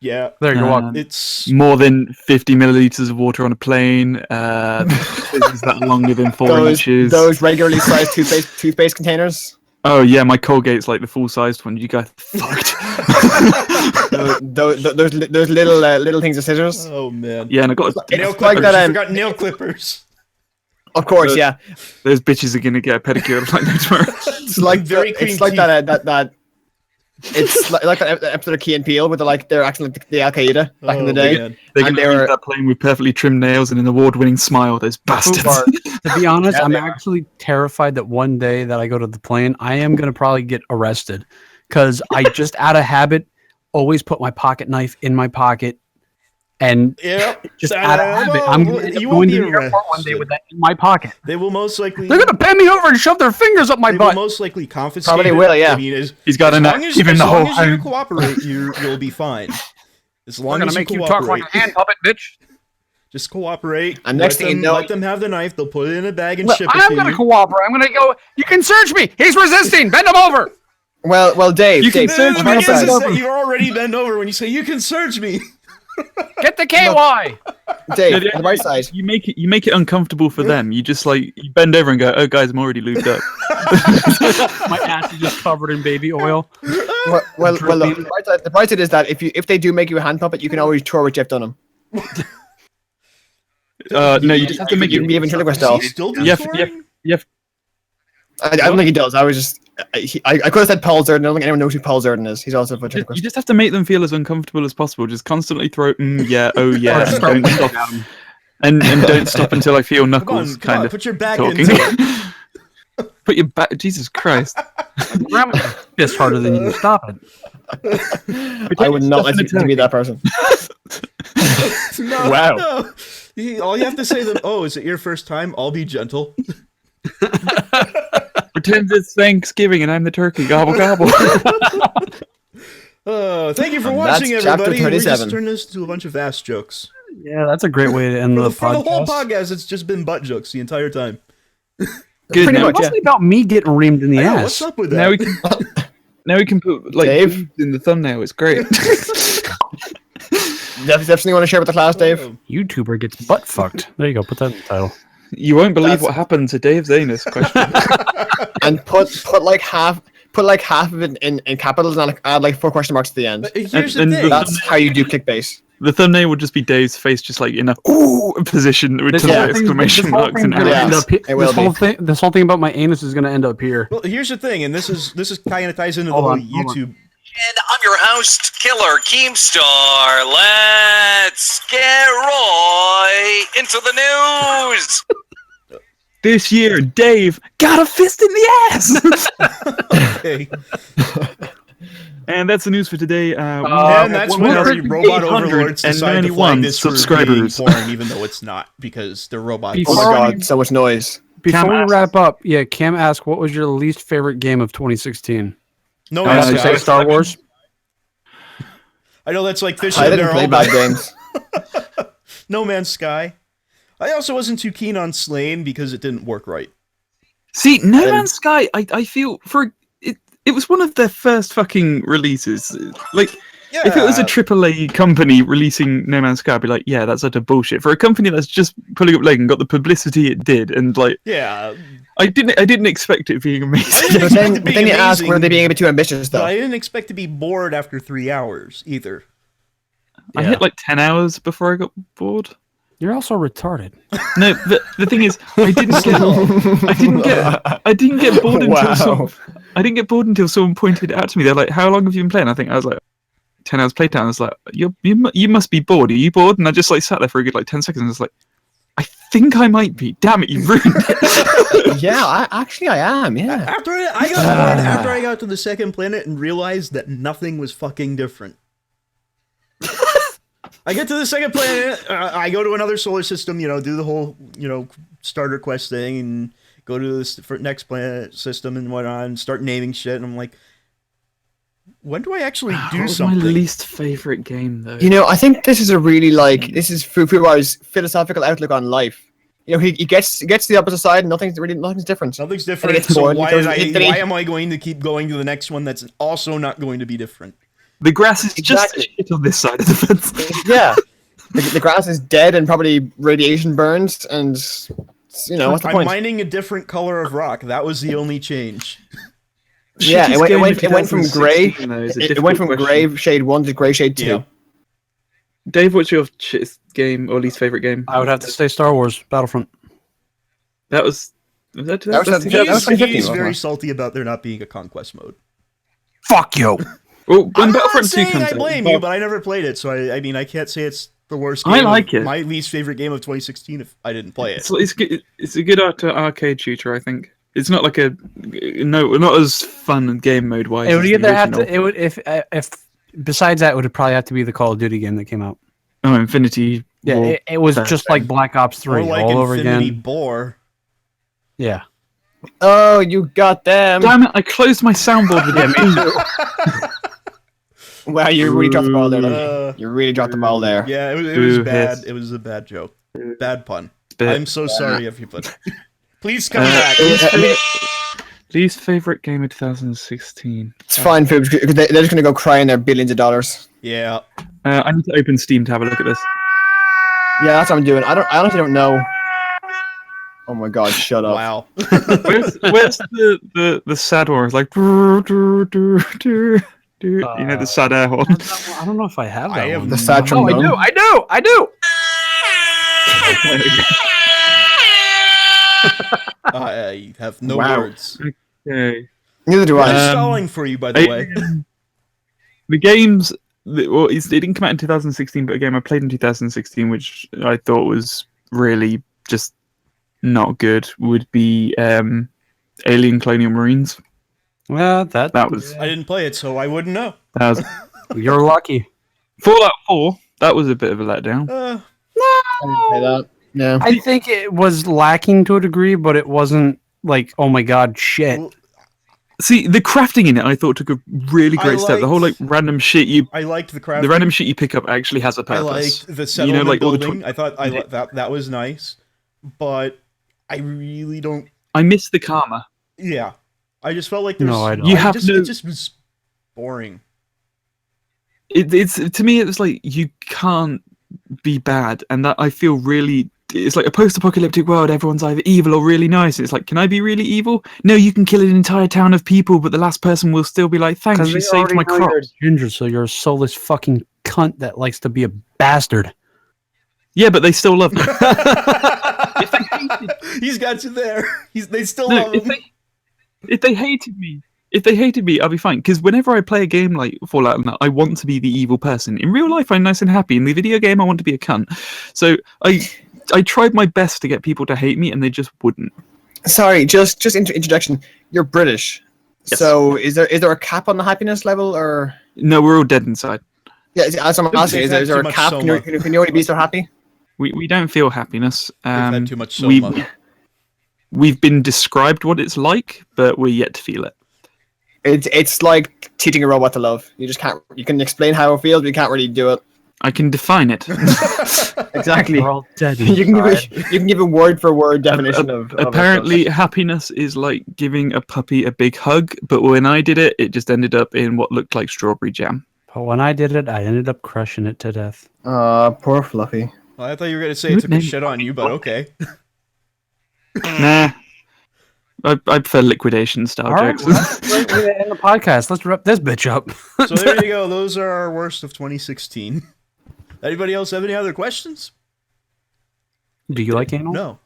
Yeah, There you go. it's more than 50 milliliters of water on a plane. Is that longer than 4 inches? Those regularly sized toothpaste containers. Oh yeah, my Colgate's like the full-sized one. You guys fucked. those little things of scissors. oh man. Yeah, and I got Nail It's like clippers. that, You forgot nail clippers. Of course, yeah. those bitches are gonna get a pedicure like no tomorrow. It's like Very clean it's like teeth. that. It's like that episode of Key and Peele where they're acting like the Al Qaeda back in the day. Man. They're And gonna leave that plane with perfectly trimmed nails and an award-winning smile. Those bastards. To be honest, Yeah, I'm they are. actually terrified that one day that I go to the plane, I am going to probably get arrested because I just out of habit always put my pocket knife in my pocket and Yep. just out of habit. I'm going to you go won't into be the airport one day arrested. with that in my pocket. They will most likely. They're going to bend me over and shove their fingers up my They will butt. most likely confiscate. Probably it. will, yeah. I mean, He's got as an long as, even as the long whole as you home. cooperate, you'll be fine. As long We're as going to you make you talk cooperate, like a hand puppet, bitch. just cooperate. And next thing you know- let them have the knife. They'll put it in a bag and Look, ship it I'm to going to you. cooperate. I'm going to go, you can search me. He's resisting. Bend him over. Well, Dave. You can Dave, search No, me. on the because bright it's side- that you're already bent over when you say you can search me. Get the KY. Dave, Yeah, on the bright side. You make it uncomfortable for them. You just like you bend over and go, "Oh, guys, I'm already lubed up." My ass is just covered in baby oil. Well, look, the bright side is that if they do make you a hand puppet, you can always tour with Jeff Dunham. No, you just have to make You can it. be even ventriloquist Does style. he still do You have, touring? I don't think he does. I was just I could have said Paul Zerden. I don't think anyone knows who Paul Zerden is. He's also a you ventriloquist. just have to make them feel as uncomfortable as possible. Just constantly throw, yeah, oh yeah, and Start don't stop, and don't stop until I feel Come knuckles on, kind of put your back talking. into it. Put your back, Jesus Christ! Grandma fist harder than you. Stop it. I would not like to be that person. No, Wow. no. All you have to say then, oh, is it your first time? I'll be gentle. Pretend it's Thanksgiving and I'm the turkey. Gobble gobble. Thank you for And watching, that's chapter everybody. We just 37. turned this into a bunch of ass jokes. Yeah, that's a great way to end the For the whole podcast. podcast, it's just been butt jokes the entire time. Good. Pretty Now, much, yeah. Mostly about me getting reamed in the I know, ass. what's up with that? now we can. Now we can put like Dave? boobs in the thumbnail. It's great. Definitely want to share with the class, Dave. YouTuber gets butt fucked. There you go. Put that in the title. You won't believe That's- what happened to Dave's anus. Question. And put like half of it in capitals and add like 4 question marks at the end. But here's the and thing. That's how you do clickbait. The thumbnail would just be Dave's face, just like in a ooh position with This just whole like thing- exclamation this whole marks thing's and gonna Yeah. end arrows. up he- It will this whole thing about my anus is going to end up here. Well, here's the thing, and this is kind of ties into Hold the whole on, hold on. YouTube. And I'm your host, Killer Keemstar. Let's get Roy into the news. This year, Dave got a fist in the ass. Okay. And that's the news for today. And that's when our robot overlords decide to flag 891 this for being subscribers. porn, even though it's not, because they're robots. Oh my Before god, we- so much noise. Before Cam we asked- wrap up, yeah, Cam asked, what was your least favorite game of 2016? No Uh, Man's Did you say Sky. Star Wars? I know that's like fishing I in didn't their play own bad butt. games. No Man's Sky. I also wasn't too keen on Slain because it didn't work right. See, No Um, Man's Sky, I feel for it was one of their first fucking releases. Like, Yeah. if it was a AAA company releasing No Man's Sky, I'd be like, yeah, that's utter bullshit. For a company that's just pulling up leg and got the publicity it did, and like, Yeah. I didn't expect it being amazing. I But then, it being but then you ask, amazing, were they being a bit too ambitious But though? I didn't expect to be bored after 3 hours either. I hit like 10 hours before I got bored. You're also retarded. No, but the thing is, I didn't get bored until Wow. I didn't get bored until someone pointed it out to me. They're like, "How long have you been playing?" I think I was like, 10 hours playtime. I was like, you must be bored. Are you bored?" And I just like sat there for a good like 10 seconds. And I was like, "I think I might be. Damn it, you ruined it." Yeah, I am. Yeah. After I got bored, after I got to the second planet and realized that nothing was fucking different. I get to the second planet, I go to another solar system, do the whole, starter quest thing and go to this next planet system and whatnot and start naming shit. And I'm like, when do I actually What do was something? my least favorite game though? You know, I think this is a really this is FUBAR's philosophical outlook on life. You know, he gets to the opposite side, and nothing's different. Nothing's different. gets So bored, why then he- am I going to keep going to the next one that's also not going to be different? The grass is just Exactly. shit on this side of the fence. Yeah. The grass is dead and probably radiation burns, and what's the I'm point? mining a different color of rock. That was the only change. Yeah, it went from grey. 2016, though, is a It went from difficult grey question. shade 1 to grey shade 2. Yeah. Dave, what's your shittest game or least favorite game? I would have to say Star Wars Battlefront. That was that That was- that's that was 2015, He's wasn't very it? salty about there not being a conquest mode. Fuck you. well, when I'm not Battlefront 2 saying comes I out, blame you, but I never played it, so I mean I can't say it's the worst game. I like it. My least favorite game of 2016 if I didn't play it. it's a good arcade shooter, I think. It's not like not as fun game mode wise. It would as the either have to. original. It would if besides that, it would probably have to be the Call of Duty game that came out. Oh, Infinity. Yeah, War. it was Fair. just like Black Ops 3 Or like all over Infinity again. Bore. Yeah. Oh, you got them. Damn it! I closed my soundboard with Yeah, me Wow, you really dropped the ball there. Lucky. Uh, You really dropped the ball there. yeah, it was Boo bad. hiss. It was a bad joke. Bad pun. Bit. I'm so sorry, everybody. Please come Uh, back. Least favorite game of 2016. It's fine, Fibs, because they're just going to go cry in their billions of dollars. Yeah. I need to open Steam to have a look at this. Yeah, that's what I'm doing. I honestly don't know. Oh my god, shut up. Wow. Where's the sad one? It's like you know the sad air horn. I don't know if I have that I have one. The sad Oh, trombone. I do. I have no Wow. words. Okay. Neither do I'm I. stalling for you, by the way. The games, it didn't come out in 2016, but a game I played in 2016, which I thought was really just not good, would be Alien Colonial Marines. Well, that was I didn't play it, so I wouldn't know. that was you're lucky. Fallout 4. That was a bit of a letdown. Uh, I didn't play that. Yeah. I think it was lacking to a degree, but it wasn't like, oh my god, shit. See, the crafting in it, I thought took a really great step. The whole like liked- random shit I liked the crafting. the random shit you pick up actually has a I purpose. liked the settlement like, all the building. I thought that was nice, but I really don't. I miss the karma. Yeah, I just felt like there was. No, I don't. You have it just was boring. It's to me, it was like you can't be bad, and that I feel really. It's like a post-apocalyptic world. Everyone's either evil or really nice. It's like, can I be really evil? No, you can kill an entire town of people, but the last person will still be like, "Thanks, you saved my crops." Ginger, so you're a soulless fucking cunt that likes to be a bastard. Yeah, but they still love me. He's got you there. They still No, love if him. they hated me, I'll be fine. Because whenever I play a game like Fallout, I want to be the evil person. In real life, I'm nice and happy. In the video game, I want to be a cunt. So I tried my best to get people to hate me, and they just wouldn't. Sorry, just introduction. You're British. Yes. So is there a cap on the happiness level, or No, we're all dead inside. yeah? As I'm asking, They've is there had a too much cap? Soma. Can you only be so happy? We don't feel happiness. They've had too much we- Soma. We've been described what it's like, but we're yet to feel it. It's like teaching a robot to love. You just can't. You can explain how it feels, but you can't really do it. I can define it. Exactly. We're all dead. you can give a word for word definition of Apparently, happiness is like giving a puppy a big hug, but when I did it, it just ended up in what looked like strawberry jam. But when I did it, I ended up crushing it to death. Poor Fluffy. Well, I thought you were gonna say it took a shit on you, but okay. Nah. I prefer liquidation style All right, jokes. let's end the podcast. Let's wrap this bitch up. So there you go. Those are our worst of 2016. Anybody else have any other questions? Do you like anal? No.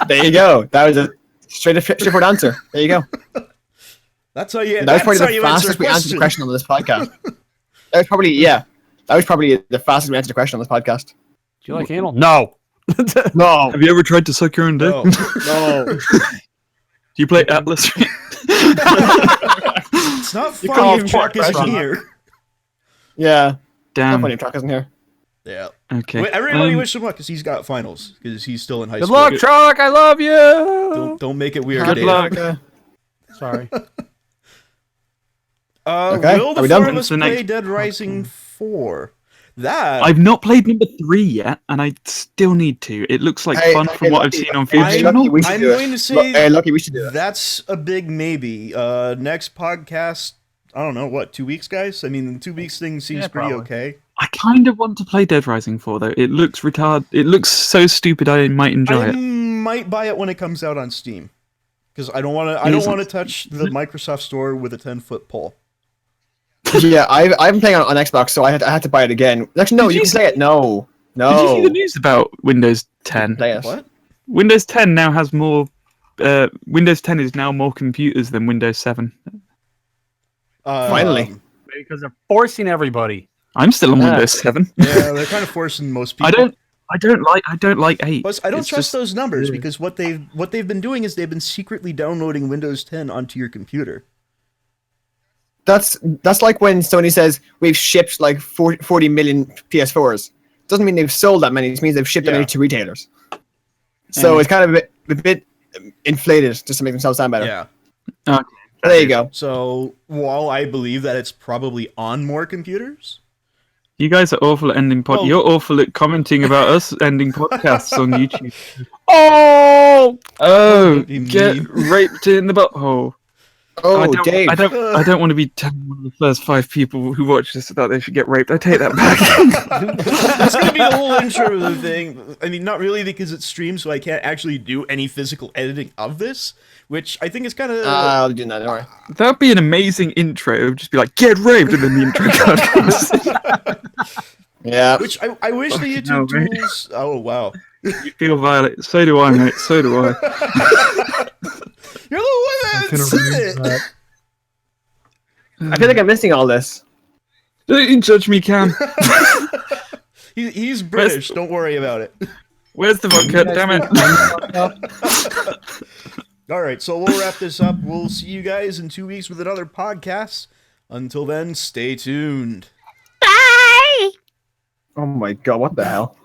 There you go. That was a straightforward answer. There you go. That's how you. That was probably that's how the you fastest we answered a question on this podcast. That was probably the fastest we answered a question on this podcast. Do you like anal? No. No. Have you ever tried to suck your own dick? No. No. Do you play Atlas? It's not You funny can't if Chuck press isn't on here. Yeah. Not Damn. funny if Truck isn't here. Yeah. Okay. Wait, everybody wish him luck because he's got finals because he's still in high Good school. luck, Chuck. I love you. Don't make it weird. Good Dave. luck. Sorry. Okay, Will are the we four done? of us The play next- Dead Rising 4? That I've not played number 3 yet, and I still need to. It looks like fun from what I've seen on Hey, Food's I'm- channel. we should I'm do it. going to say Lucky, we should do it. that's a big maybe. Next podcast, I don't know, what, 2 weeks, guys? I mean, the 2 weeks thing seems pretty probably. okay. I kind of want to play Dead Rising 4 though. It looks retarded. It looks so stupid. I might enjoy I it. might buy it when it comes out on Steam. Because I don't want to. I don't want to touch the Microsoft Store with a 10-foot pole. Yeah, I've been playing on Xbox, so I had to buy it again. Actually, no, Did you you can play it. No. Did you see the news about Windows 10? Play it. What? Windows 10 now has more. Windows 10 is now more computers than Windows 7. Finally. Because they're forcing everybody. I'm still on Windows 7. Yeah, they're kind of forcing most people. I don't like 8. Plus, I don't It's trust just- those numbers because what they've been doing is they've been secretly downloading Windows 10 onto your computer. That's like when Sony says we've shipped like 40 million PS4s. Doesn't mean they've sold that many. It means they've shipped them to retailers. So it's kind of a bit inflated just to make themselves sound better. Yeah. Okay. There you go. So while I believe that it's probably on more computers, You guys are awful at ending Well- You're awful at commenting about us ending podcasts on YouTube. Oh! Oh, What do you get mean? raped in the butthole. Oh, Dave. I don't want to be telling one of the first 5 people who watch this that they should get raped. I take that back. that's going to be the whole intro of the thing. I mean, not really because it's streamed, so I can't actually do any physical editing of this, which I think is kind of... I'll do that. Don't worry. That'd be an amazing intro. It would just be like, get raped, and then the intro card comes. Yeah. Which I wish the Fucking YouTube hell, mate. tools... Oh, wow. You feel violated. So do I, mate. So do I. You're the one that said it! I feel like I'm missing all this. Don't you judge me, Cam. He's British, don't worry about it. Where's the vodka? Damn it. Alright, so we'll wrap this up. We'll see you guys in 2 weeks with another podcast. Until then, stay tuned. Bye! Oh my god, what the hell?